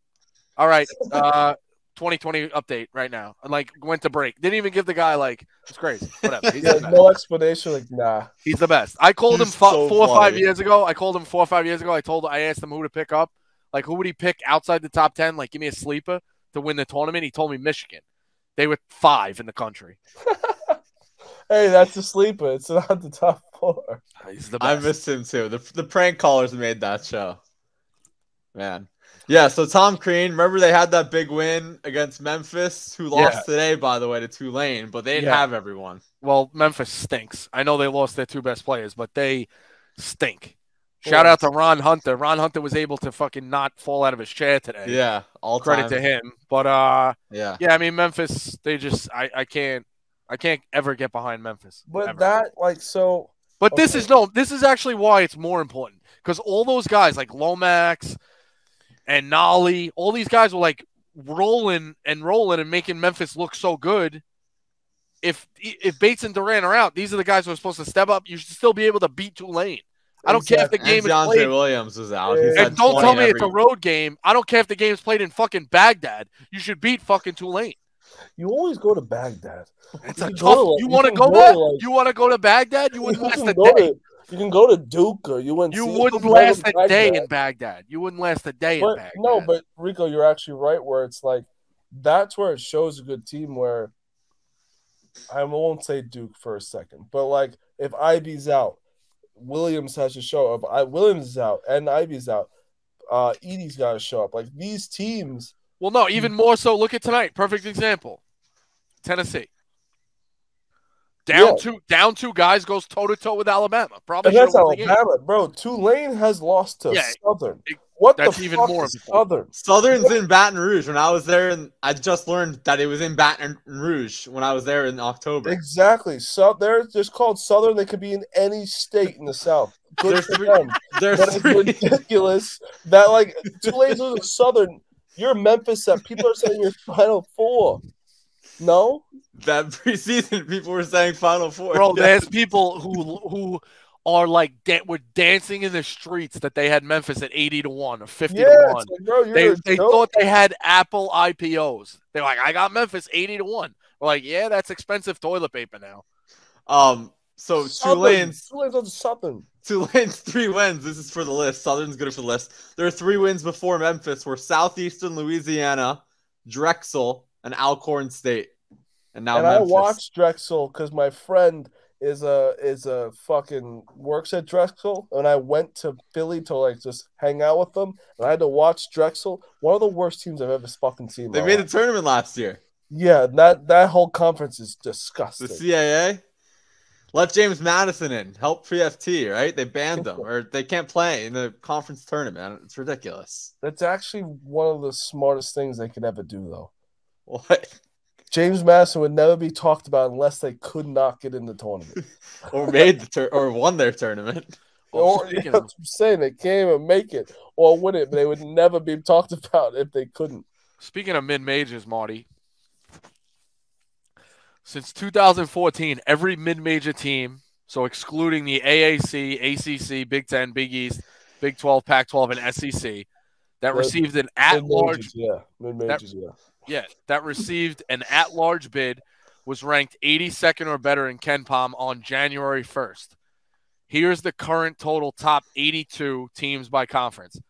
All right, 2020 update right now. And like went to break. Didn't even give the guy like it's crazy. Whatever. He's no explanation. Like nah. He's the best. I called him 4 or 5 years ago. I asked him who to pick up. Like who would he pick outside the top 10? Like give me a sleeper to win the tournament. He told me Michigan. They were 5 in the country. Hey, that's a sleeper. It's not the top 4. He's the best. I missed him too. The prank callers made that show. Man. Yeah, so Tom Crean, remember they had that big win against Memphis, who lost today, by the way, to Tulane, but they didn't have everyone. Well, Memphis stinks. I know they lost their 2 best players, but they stink. Shout out to Ron Hunter. Ron Hunter was able to fucking not fall out of his chair today. Yeah, all credit time. to him. But yeah, I mean Memphis, they just I can't ever get behind Memphis. But ever. that like so. But this is actually why it's more important because all those guys like Lomax and Nolly, all these guys were like rolling and making Memphis look so good. If Bates and Durant are out, these are the guys who are supposed to step up. You should still be able to beat Tulane. I don't care if the game is played. Williams was out. And don't tell me it's a road game. I don't care if the game's played in fucking Baghdad. You should beat fucking Tulane. You always go to Baghdad. It's a tough. You want to go there? You want to go to Baghdad? You wouldn't last a day. You can go to Duke or UNC. You wouldn't last a day in Baghdad. You wouldn't last a day in Baghdad. No, but Rico, you're actually right. Where it's like that's where it shows a good team. Where I won't say Duke for a second, but like if Ivy's out, Williams has to show up. Williams is out and Ivy's out. Edie's got to show up. Like these teams. Well, no, even more so. Look at tonight. Perfect example. Tennessee. Down two guys goes toe to toe with Alabama. Probably that's Alabama, bro. Tulane has lost to Southern. That's the even fuck more is Southern? Southern's in Baton Rouge. When I was there, and I just learned that it was in Baton Rouge when I was there in October. Exactly. So they're just called Southern. They could be in any state in the South. Good for them. But it's ridiculous that like Tulane's a Southern. You're Memphis. That people are saying you're Final Four. No, that preseason people were saying Final Four. Bro, there's people who are like were dancing in the streets that they had Memphis at 80-1 or 50-1. Like, bro, they thought they had Apple IPOs. They're like, I got Memphis 80-1. We're like, yeah, that's expensive toilet paper now. So Tulane's on Southern. Tulane's 3 wins. This is for the list. Southern's good for the list. Their 3 wins before Memphis were Southeastern Louisiana, Drexel, and Alcorn State. And now Memphis. I watched Drexel because my friend is a fucking works at Drexel, and I went to Philly to like just hang out with them, and I had to watch Drexel. One of the worst teams I've ever fucking seen. They made the tournament last year. Yeah, that whole conference is disgusting. The CAA let James Madison in, help PFT, right? They banned them, or they can't play in the conference tournament. It's ridiculous. That's actually one of the smartest things they could ever do, though. What? James Madison would never be talked about unless they could not get in the tournament. Or made or won their tournament. Or that's what I'm saying. They can't even make it or win it, but they would never be talked about if they couldn't. Speaking of mid-majors, Marty, since 2014, every mid-major team, so excluding the AAC, ACC, Big Ten, Big East, Big 12, Pac-12, and SEC, that received an at-large that received an at-large bid was ranked 82nd or better in KenPom on January 1st. Here's the current total top 82 teams by conference.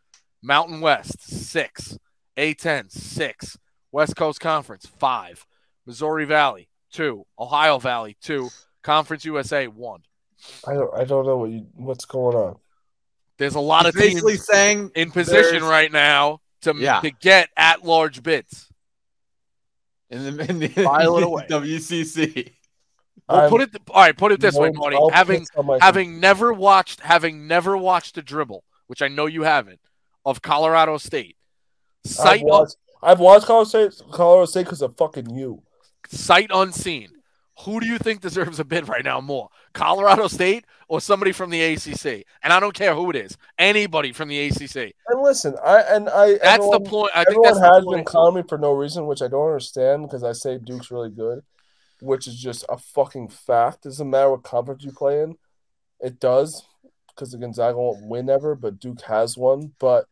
Mountain West, 6. A-10, 6. West Coast Conference, 5. Missouri Valley, 2. Ohio Valley, 2. Conference USA, 1. I don't know what's going on. There's a lot of teams saying in position right now to get at-large bids. In the file it away. WCC. Well, put it this way, Marty. Having never watched the dribble, which I know you haven't, of Colorado State. I've watched Colorado State because of fucking you. Sight unseen. Who do you think deserves a bid right now more? Colorado State or somebody from the ACC? And I don't care who it is. Anybody from the ACC. And listen, that's the point. I think that's the point. Everyone has been calling me for no reason, which I don't understand because I say Duke's really good, which is just a fucking fact. It doesn't matter what conference you play in. It does because the Gonzaga won't win ever, but Duke has one. But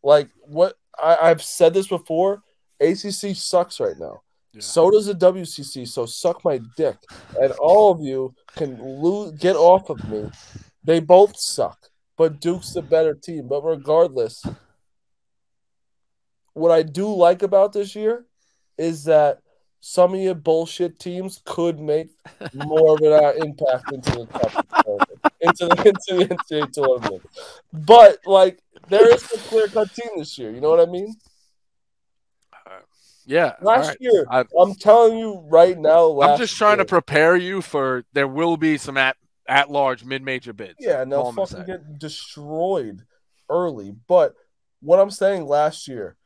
like what I've said this before, ACC sucks right now. Yeah. So does the WCC, so suck my dick. And all of you can get off of me. They both suck, but Duke's the better team. But regardless, what I do like about this year is that some of your bullshit teams could make more of an impact into the conference. into the NCAA tournament. But like, there is a clear-cut team this year. You know what I mean? Yeah. Last year, I'm telling you right now. I'm just trying to prepare you for there will be some at-large mid-major bids. Yeah, and they'll fucking get destroyed early. But what I'm saying, last year,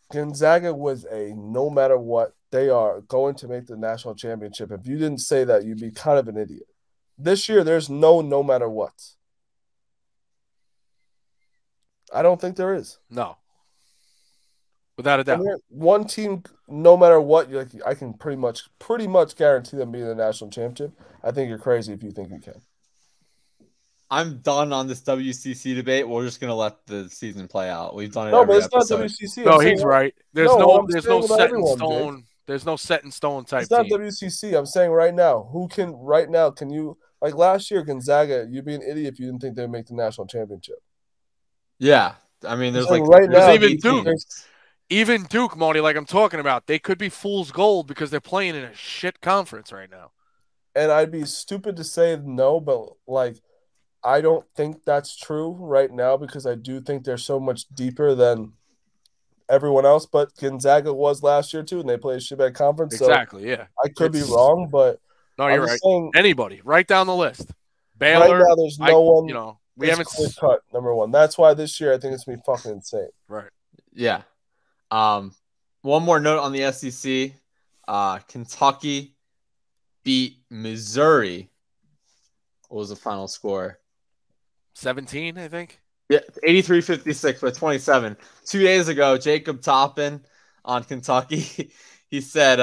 Gonzaga was a no matter what, they are going to make the national championship. If you didn't say that, you'd be kind of an idiot. This year, there's no matter what. I don't think there is. No. Without a doubt. One team, no matter what, I can pretty much guarantee them being the national championship. I think you're crazy if you think you can. I'm done on this WCC debate. We're just gonna let the season play out. We've done it. No, but it's episode. not WCC. No, he's right. There's no set in stone. Jake. There's no set in stone type. It's not team. WCC. I'm saying right now. Can you, like last year, Gonzaga? You'd be an idiot if you didn't think they'd make the national championship. Yeah, I mean, there's like right now, even Duke. Even Duke, Marty, like I'm talking about, they could be fool's gold because they're playing in a shit conference right now. And I'd be stupid to say no, but like, I don't think that's true right now because I do think they're so much deeper than everyone else. But Gonzaga was last year too, and they played a shitbag conference. Exactly, so yeah. I could be wrong, but no, you're right. Anybody, right down the list. Baylor. Right now, there's no one. You know, we haven't cut number one. That's why this year I think it's gonna be fucking insane. Right. Yeah. One more note on the SEC. Kentucky beat Missouri. What was the final score? 17, I think. Yeah, 83-56 by 27. 2 days ago, Jacob Toppin on Kentucky, he said,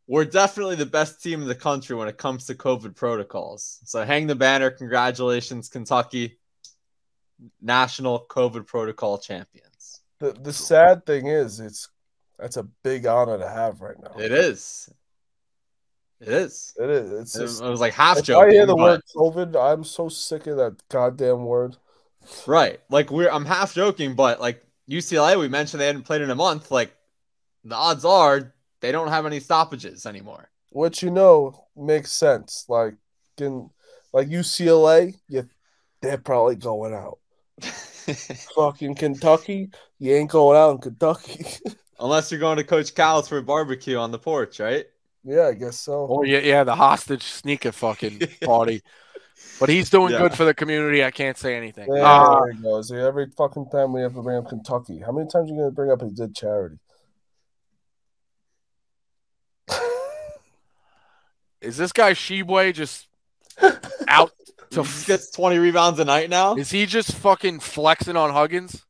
we're definitely the best team in the country when it comes to COVID protocols. So hang the banner. Congratulations, Kentucky, national COVID protocol champions. The sad thing is, that's a big honor to have right now. It is. It is. It is. It was like half joking. I hear the word COVID, I'm so sick of that goddamn word. Right. Like I'm half joking, but like UCLA, we mentioned they hadn't played in a month. Like the odds are they don't have any stoppages anymore. Which makes sense. Like UCLA, they're probably going out. Fucking Kentucky, you ain't going out in Kentucky. Unless you're going to Coach Cal's for a barbecue on the porch, right? Yeah, I guess so. Oh, yeah, the hostage sneaker fucking party. But he's doing good for the community. I can't say anything. Yeah, there he goes. Every fucking time we have to bring up Kentucky. How many times are you going to bring up he did charity? Is this guy Sheboy just out to gets 20 rebounds a night now? Is he just fucking flexing on Huggins?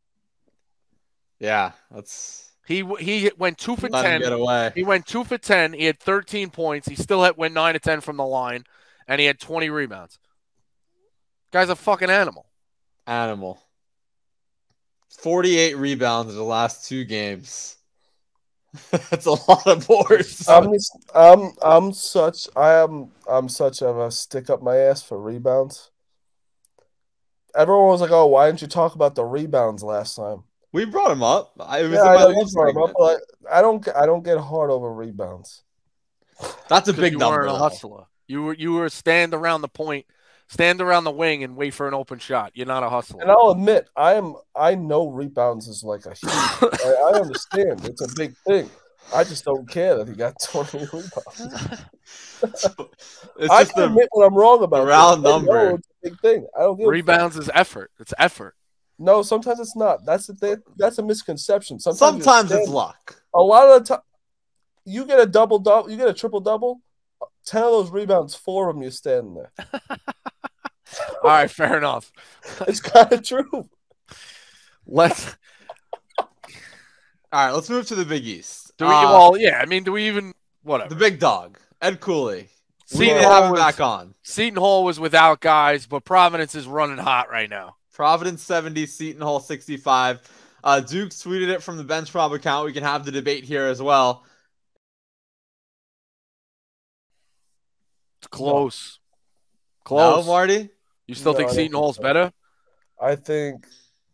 Yeah, that's... He went 2 for 10. Get away. He went 2 for 10. He had 13 points. He still went 9 to 10 from the line, and he had 20 rebounds. Guy's a fucking animal. 48 rebounds in the last 2 games. That's a lot of boards. I'm such of a stick up my ass for rebounds. Everyone was like, "Oh, why didn't you talk about the rebounds last time?" We brought him up. I don't get hard over rebounds. That's a big number. You weren't a hustler. You were stand around the point, stand around the wing, and wait for an open shot. You're not a hustler. And I'll admit, I know rebounds is like a huge. I understand it's a big thing. I just don't care that he got 20 rebounds. I can admit when I'm wrong about round number. It's a big thing. I don't give rebounds is effort. It's effort. No, sometimes it's not. That's a misconception. Sometimes it's luck. A lot of the time, you get a double-double, you get a triple-double, 10 of those rebounds, 4 of them, you're standing there. All right, fair enough. It's kind of true. All right, let's move to the Big East. Do we even whatever? The big dog, Ed Cooley. Seton Hall back on. Seton Hall was without guys, but Providence is running hot right now. Providence 70, Seton Hall 65. Duke tweeted it from the Bench Prob account. We can have the debate here as well. It's close. No, Marty? You still think Seton Hall's better? I think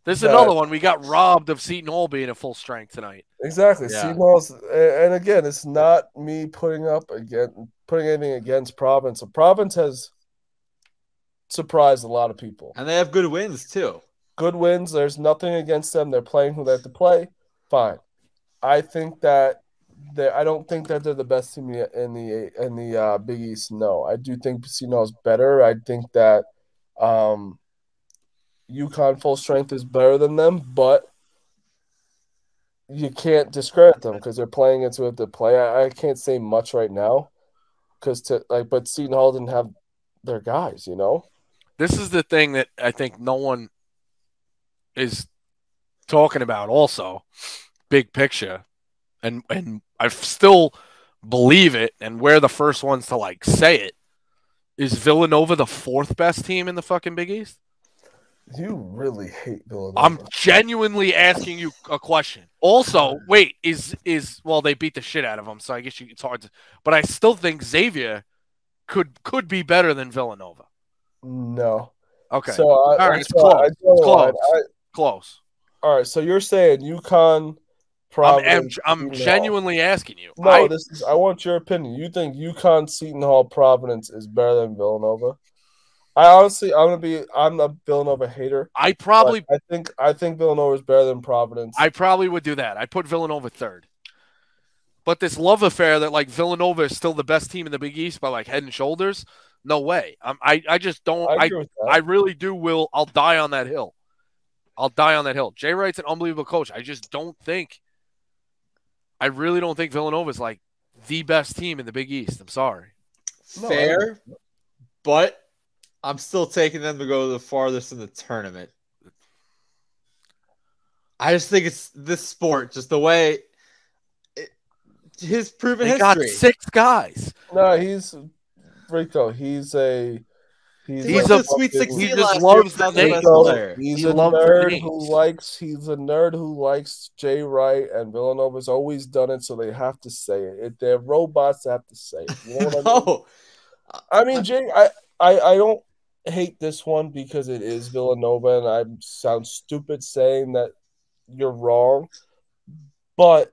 this is another one. We got robbed of Seton Hall being at full strength tonight. Exactly. Yeah. Seton Hall's, and again, it's not me putting anything against Providence. So Providence has surprised a lot of people. And they have good wins too. Good wins. There's nothing against them. They're playing who they have to play. Fine. I think that I don't think that they're the best team in the Big East. No, I do think Seton Hall is better. I think that UConn full strength is better than them, but you can't discredit them because they're playing into what they play. I can't say much right now but Seton Hall didn't have their guys. This is the thing that I think no one is talking about. Also, big picture, and I still believe it, and we're the first ones to say it. Is Villanova the fourth best team in the fucking Big East? You really hate Villanova. I'm genuinely asking you a question. Also, wait, well, they beat the shit out of them, so I guess it's hard to. But I still think Xavier could be better than Villanova. No. Okay. So all right, it's close. Close. All right, so you're saying UConn, Providence. I'm genuinely asking you. No, I want your opinion. You think UConn, Seton Hall, Providence is better than Villanova? I'm a Villanova hater. I think Villanova is better than Providence. I probably would do that. I put Villanova third. But this love affair that Villanova is still the best team in the Big East by head and shoulders, no way. I just don't. I really do. I'll die on that hill. Jay Wright's an unbelievable coach. I just don't think. I really don't think Villanova is the best team in the Big East. I'm sorry. Fair, but I'm still taking them to go the farthest in the tournament. I just think it's this sport, just the way his proven history. Got 6 guys. No, he's Rico. He's a Sweet 16. He just loves the name. He's a nerd who likes Jay Wright, and Villanova's always done it, so they have to say it. They're robots that have to say it. You know what I mean? Jay, I don't hate this one because it is Villanova, and I sound stupid saying that you're wrong, but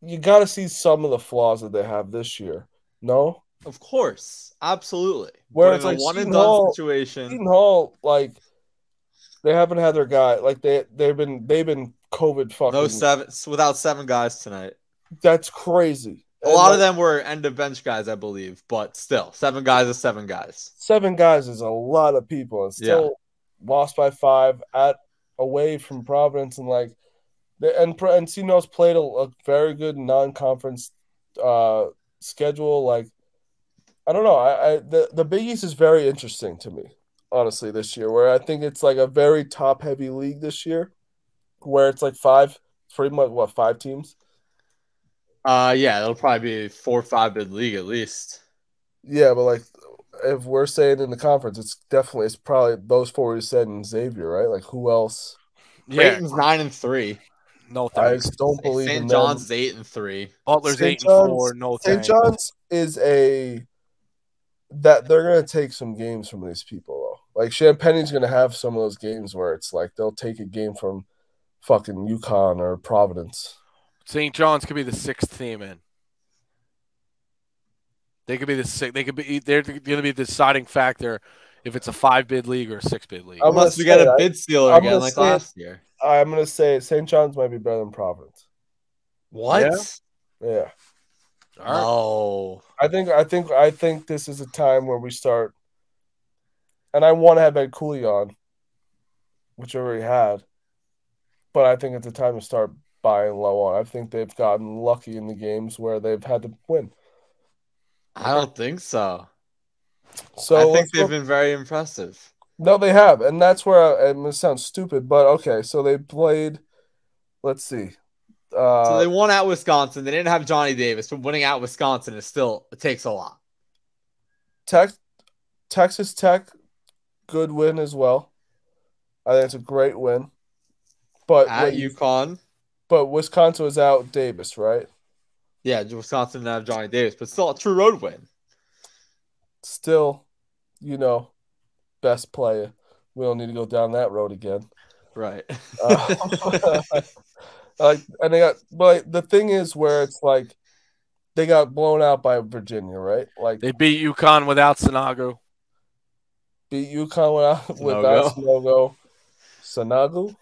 you got to see some of the flaws that they have this year. No? Of course, absolutely. Where it's one and done situation. Seton Hall, they haven't had their guy. They've been COVID fucking. Without 7 guys tonight. That's crazy. A lot of them were end of bench guys, I believe, but still, 7 guys is 7 guys. 7 guys is a lot of people, and still lost by 5 away from Providence, and Seton Hall's played a very good non-conference schedule. I don't know. The Big East is very interesting to me, honestly, this year, where I think it's a very top-heavy league this year, where it's 5 teams? Yeah, it'll probably be 4 or 5 bid league at least. Yeah, but if we're saying in the conference, it's probably those 4 you said in Xavier, right? Who else? Yeah, Creighton's 9 3. No thanks. I don't believe St. in John's them. 8 3. Butler's 8-4. No thanks. St. John's is that they're gonna take some games from these people though. Champagne's gonna have some of those games where it's they'll take a game from fucking UConn or Providence. St. John's could be the 6th team in. They could be the 6th. They're going to be the deciding factor if it's a 5-bid league or a 6-bid league. Unless we get a bid stealer again last year. I'm going to say St. John's might be better than Providence. What? Yeah. Oh. I think this is a time where we start, and I want to have Ed Cooley on, which I already had, but I think it's a time to start buying low on. I think they've gotten lucky in the games where they've had to win. I don't think so. So I think they've been very impressive. No, they have, and that's where it sounds stupid, but okay. So they played. Let's see. So they won at Wisconsin. They didn't have Johnny Davis, but winning at Wisconsin it takes a lot. Texas Tech, good win as well. I think it's a great win. But at UConn. But Wisconsin was out Davis, right? Yeah, Wisconsin didn't have Johnny Davis, but still a true road win. Still, best player. We don't need to go down that road again. Right. And they got, but the thing is where it's they got blown out by Virginia, right? They beat UConn without Sinagu. beat UConn without Sonogo. Sonogo.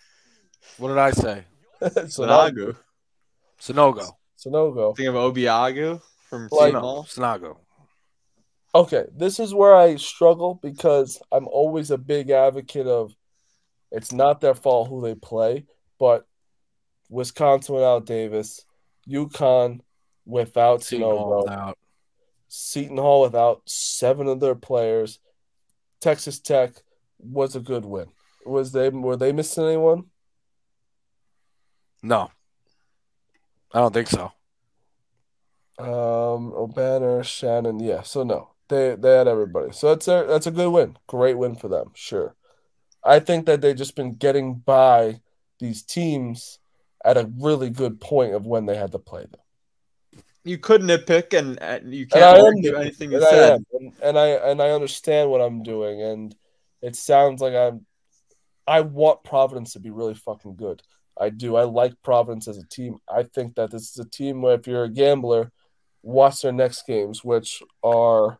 What did I say? Sonogo. Sonogo. Sonogo. Think of Obiagu from Like- Seton Hall. Sonogo. Okay, this is where I struggle because I'm always a big advocate of it's not their fault who they play, but Wisconsin without Davis, UConn without Seton Hall Sonogo, without. Seton Hall without 7 of their players. Texas Tech was a good win. Were they missing anyone? No. I don't think so. O'Banner, Shannon, yeah. So no, they had everybody. So that's a good win. Great win for them. Sure. I think that they've just been getting by these teams at a really good point of when they had to play them. You could nitpick, and you And can't I am argue nitpicking, anything you and I said. am, and I understand what I'm doing, and it sounds like I want Providence to be really fucking good. I do. I like Providence as a team. I think that this is a team where if you're a gambler, watch their next games, which are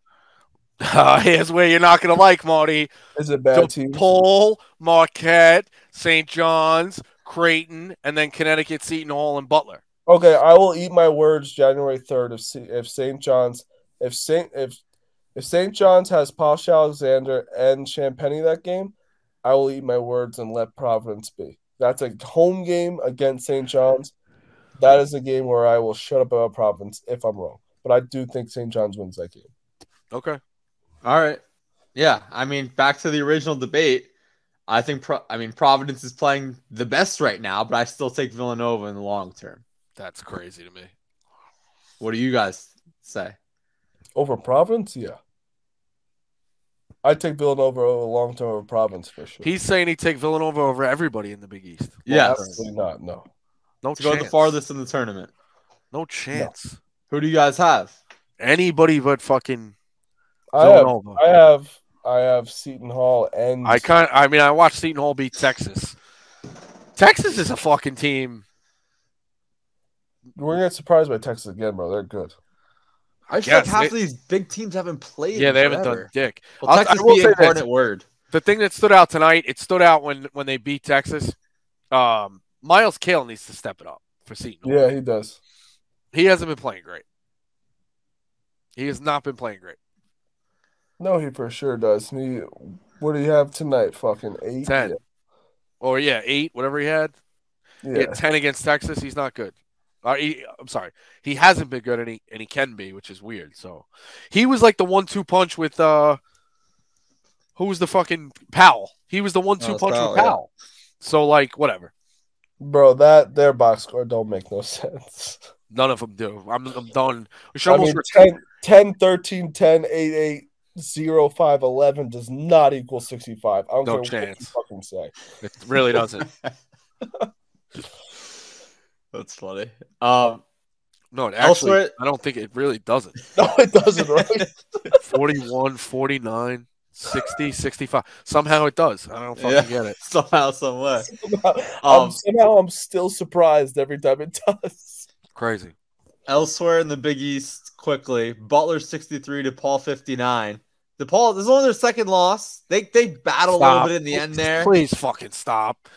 Here's where you're not going to like, Marty. is it bad teams? DePaul, Marquette, St. John's, Creighton, and then Connecticut, Seton Hall, and Butler. Okay, I will eat my words January 3rd if St. John's if St. John's has Posh Alexander and Champagny that game, I will eat my words and let Providence be. That's a home game against St. John's. That is a game where I will shut up about Providence if I'm wrong. But I do think St. John's wins that game. Okay. All right. Yeah, I mean, back to the original debate. I think Providence is playing the best right now, but I still take Villanova in the long term. That's crazy to me. What do you guys say? Over Providence? Yeah. I'd take Villanova over long term over Providence for sure. He's saying he'd take Villanova over everybody in the Big East. Yes. Absolutely not. No. No To chance. go the farthest in the tournament. No chance. Who do you guys have? Anybody but fucking I Villanova. have Seton Hall and I watched Seton Hall beat Texas. Texas is a fucking team. We're gonna get surprised by Texas again, bro. They're good. I feel like half of these big teams haven't played. Yeah, they forever. haven't done dick. Well, Texas beat Incarnate Word. The thing that stood out tonight, it stood out when they beat Texas. Miles Cale needs to step it up for Seton Hall. Yeah, he does. He hasn't been playing great. He has not been playing great. No, he for sure does. What do you have tonight? Fucking 8? 10. Yeah. Or 8, whatever he had. Yeah. He had 10 against Texas. He's not good. I'm sorry. He hasn't been good, and he can be, which is weird. So he was like the 1-2 punch with who was the fucking Powell? He was the 1-2 punch with Powell. Yeah. So like whatever. Bro, their box score don't make no sense. None of them do. I'm done. 10, 13, 10, 8, 8, 0, 5, 11 does not equal 65. I don't care what you fucking say. It really doesn't. That's funny. No, actually, I don't think it really doesn't. No, it doesn't, right? 41, 49, 60, 65. Somehow it does. I don't fucking get it. Somehow, some way. Somehow I'm still surprised every time it does. Crazy. Elsewhere in the Big East, quickly, Butler 63, DePaul 59. DePaul, this is only their second loss. They battle a little bit in the end there. Please fucking stop.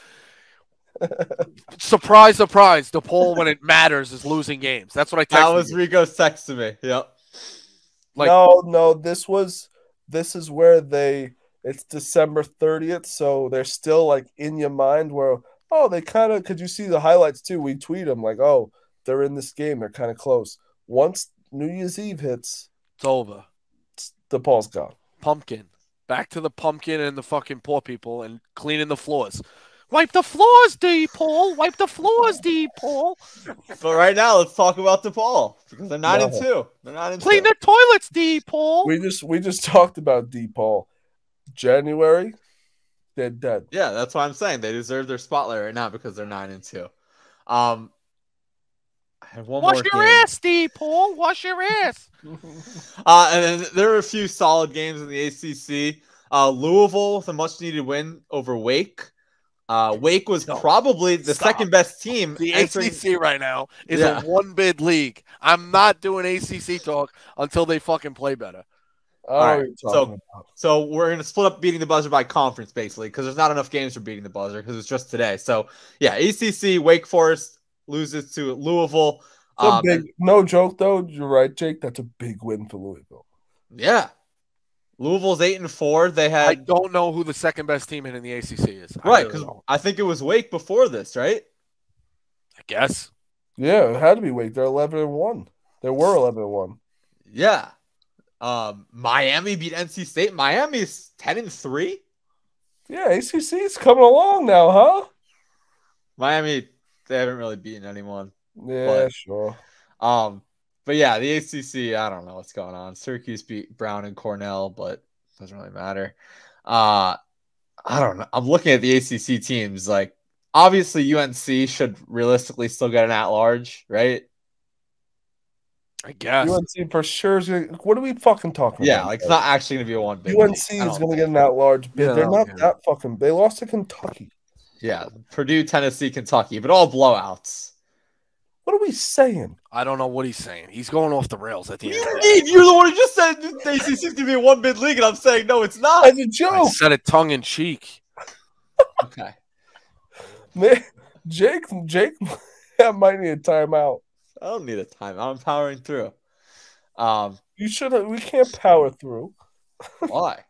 Surprise, surprise. DePaul, when it matters, is losing games. That's what I texted That was Rico's text to me. Yep. No, this is where it's December 30th, so they're still like in your mind where, they kind of, could you see the highlights too? We tweet them like, they're in this game. They're kind of close. Once New Year's Eve hits, it's over. DePaul's gone. Pumpkin. Back to the pumpkin and the fucking poor people and cleaning the floors. Wipe the floors, DePaul. Wipe the floors, DePaul. But right now, let's talk about DePaul because they're 9-2. They're 9-2. Clean the toilets, DePaul. We just talked about DePaul. January, they're dead. Yeah, that's what I'm saying. They deserve their spotlight right now because they're 9-2. I have one Wash your ass, DePaul. Wash your ass. And then there were a few solid games in the ACC. Louisville with a much-needed win over Wake. Wake was probably the second best team. The ACC right now is a one-bid league. I'm not doing ACC talk until they fucking play better. All right. So we're going to split up Beating the Buzzer by conference, basically, because there's not enough games for Beating the Buzzer because it's just today. So, yeah, ACC, Wake Forest loses to Louisville. No joke, though. You're right, Jake. That's a big win for Louisville. Yeah. Louisville's 8-4. I don't know who the second best team in the ACC is. Right, because I think it was Wake before this, right? I guess. Yeah, it had to be Wake. They're 11-1. They were 11-1. Yeah. Miami beat NC State. Miami's 10-3. Yeah, ACC is coming along now, huh? Miami, they haven't really beaten anyone. Yeah, sure. But yeah, the ACC, I don't know what's going on. Syracuse beat Brown and Cornell, but it doesn't really matter. I don't know. I'm looking at the ACC teams. Like, obviously, UNC should realistically still get an at-large, right? I guess. UNC for sure is going to – what are we fucking talking about? Yeah, like, it's not actually going to be a one big UNC is going to get an at-large bid. They're not that fucking – they lost to Kentucky. Yeah, Purdue, Tennessee, Kentucky, but all blowouts. What are we saying? I don't know what he's saying. He's going off the rails at the end. You're the one who just said the ACC is going to be a one-bid league, and I'm saying, no, it's not. As a joke. I said it tongue-in-cheek. Okay. Man, Jake might need a timeout. I don't need a timeout. I'm powering through. You should have. We can't power through. Why?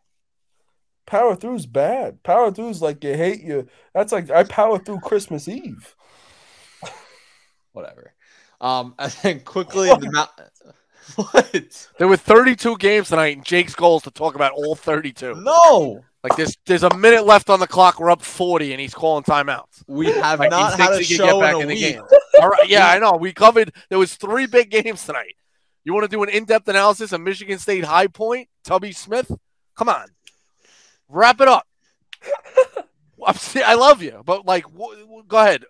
Power through is bad. Power through is like you hate you. That's like I power through Christmas Eve. Whatever. And then quickly in the what? There were 32 games tonight, and Jake's goal is to talk about all 32. No. Like there's a minute left on the clock. We're up 40, and he's calling timeouts. We have not had a show in a week. Game. All right, yeah, I know. We covered. There was 3 big games tonight. You want to do an in-depth analysis of Michigan State High Point, Tubby Smith? Come on, wrap it up. I love you, but like, go ahead.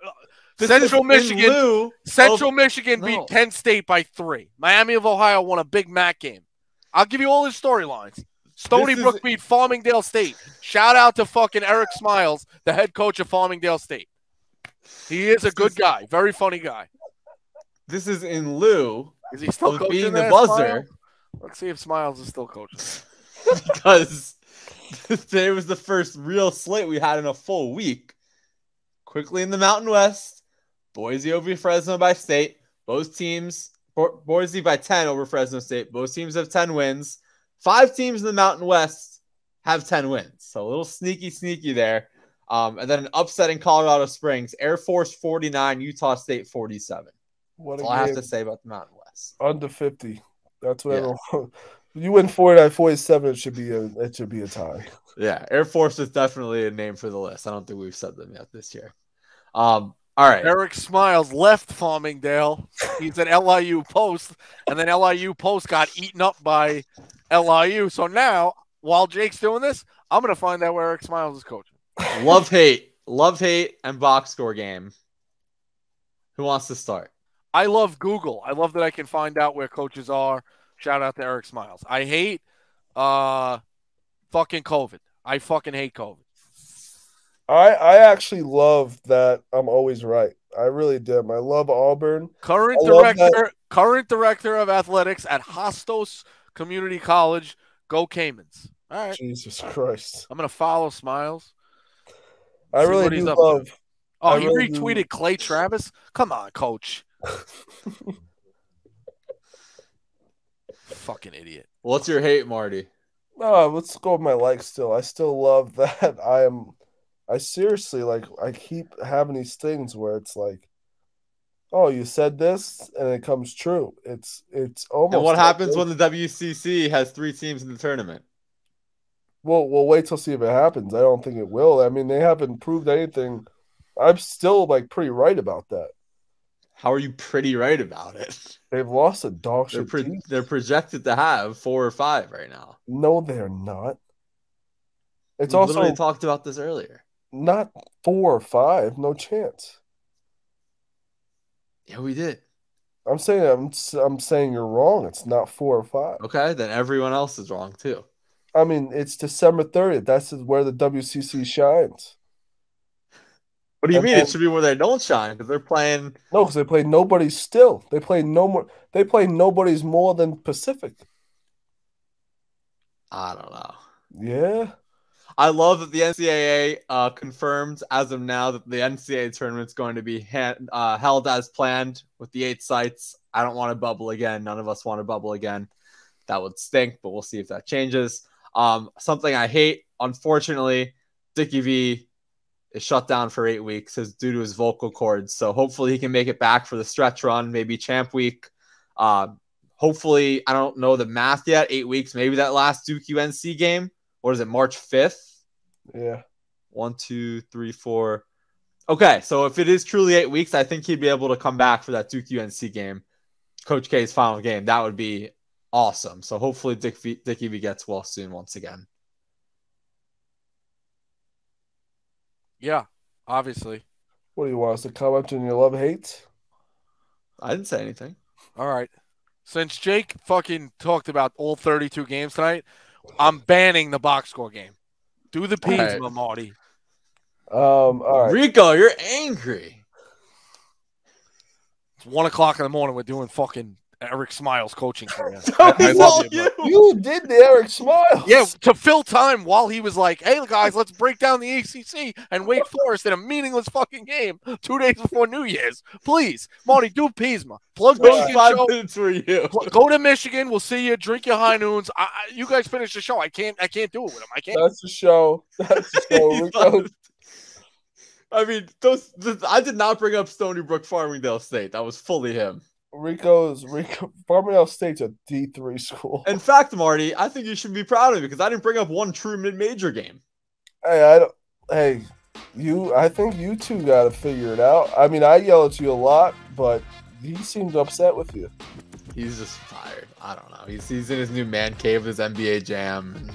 Central Michigan beat Penn State by 3. Miami of Ohio won a Big Mac game. I'll give you all his storylines. Stony Brook beat Farmingdale State. Shout out to fucking Eric Smiles, the head coach of Farmingdale State. He is a good guy, very funny guy. This is in lieu is he still of Beating the Buzzer. Smile? Let's see if Smiles is still coaching. Because today was the first real slate we had in a full week. Quickly in the Mountain West, Boise over Fresno by State. Both teams, Boise by 10 over Fresno State. Both teams have 10 wins. 5 teams in the Mountain West have 10 wins. So a little sneaky there. And then an upset in Colorado Springs. Air Force 49, Utah State 47. That's all I have to say about the Mountain West. Under 50. That's what everyone. You win 49-47, it should be a tie. Yeah, Air Force is definitely a name for the list. I don't think we've said them yet this year. All right. Eric Smiles left Farmingdale. He's at LIU Post, and then LIU Post got eaten up by LIU. So now, while Jake's doing this, I'm going to find out where Eric Smiles is coaching. Love, hate, and box score game. Who wants to start? I love Google. I love that I can find out where coaches are. Shout out to Eric Smiles. I hate fucking COVID. I fucking hate COVID. I actually love that I'm always right. I really do. I love Auburn. Current director of athletics at Hostos Community College. Go Caymans. All right. Jesus Christ. I'm going to follow Smiles. I really do love. Oh, he retweeted Clay Travis? Come on, coach. Fucking idiot. What's your hate, Marty? No, let's go with my like still. I still love that I seriously, like, I keep having these things where it's like, oh, you said this, and it comes true. It's almost. And what happens when the WCC has 3 teams in the tournament? Well, we'll wait till see if it happens. I don't think it will. I mean, they haven't proved anything. I'm still, like, pretty right about that. How are you pretty right about it? They've lost a dog shit team. They're projected to have 4 or 5 right now. No, they're not. It's we also literally talked about this earlier. Not 4 or 5. No chance. Yeah, we did. I'm saying you're wrong. It's not 4 or 5. Okay, then everyone else is wrong too. I mean, it's December 30th. That's where the WCC shines. What do you mean? It should be where they don't shine because they're playing. No, because they play nobody's still. They play no more. They play nobody's more than Pacific. I don't know. Yeah. I love that the NCAA confirmed as of now that the NCAA tournament is going to be held as planned with the 8 sites. I don't want to bubble again. None of us want to bubble again. That would stink, but we'll see if that changes. Something I hate, unfortunately, Dickie V is shut down for 8 weeks due to his vocal cords. So hopefully he can make it back for the stretch run, maybe champ week. Hopefully, I don't know the math yet. 8 weeks, maybe that last Duke UNC game. What is it, March 5th? Yeah. 1, 2, 3, 4. Okay, so if it is truly 8 weeks, I think he'd be able to come back for that Duke UNC game, Coach K's final game. That would be awesome. So hopefully Dickie V gets well soon once again. Yeah, obviously. What do you want us to comment on your love-hate? I didn't say anything. All right. Since Jake fucking talked about all 32 games tonight, I'm banning the box score game. Do the Pizma, right. Marty. All right. Rico, you're angry. It's 1 o'clock in the morning. We're doing fucking Eric Smiles coaching career. I love you. You did the Eric Smiles. Yeah, to fill time while he was like, hey, guys, let's break down the ACC and Wake Forest in a meaningless fucking game 2 days before New Year's. Please, Marty, do Pizma. Plug Michigan 5 show. minutes for you. Go to Michigan. We'll see you. Drink your high noons. You guys finish the show. I can't do it with him. I can't. That's the show. That's the show. Rico. I mean, I did not bring up Stony Brook Farmingdale State. That was fully him. Rico Farmingdale State's a D3 school. In fact, Marty, I think you should be proud of me because I didn't bring up one true mid-major game. I think you two got to figure it out. I mean, I yell at you a lot, but he seemed upset with you. He's just tired. I don't know. He's in his new man cave with his NBA jam.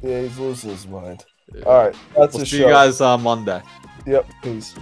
Yeah, he's losing his mind. All right, that's We'll the show. see you guys on Monday. Yep, peace.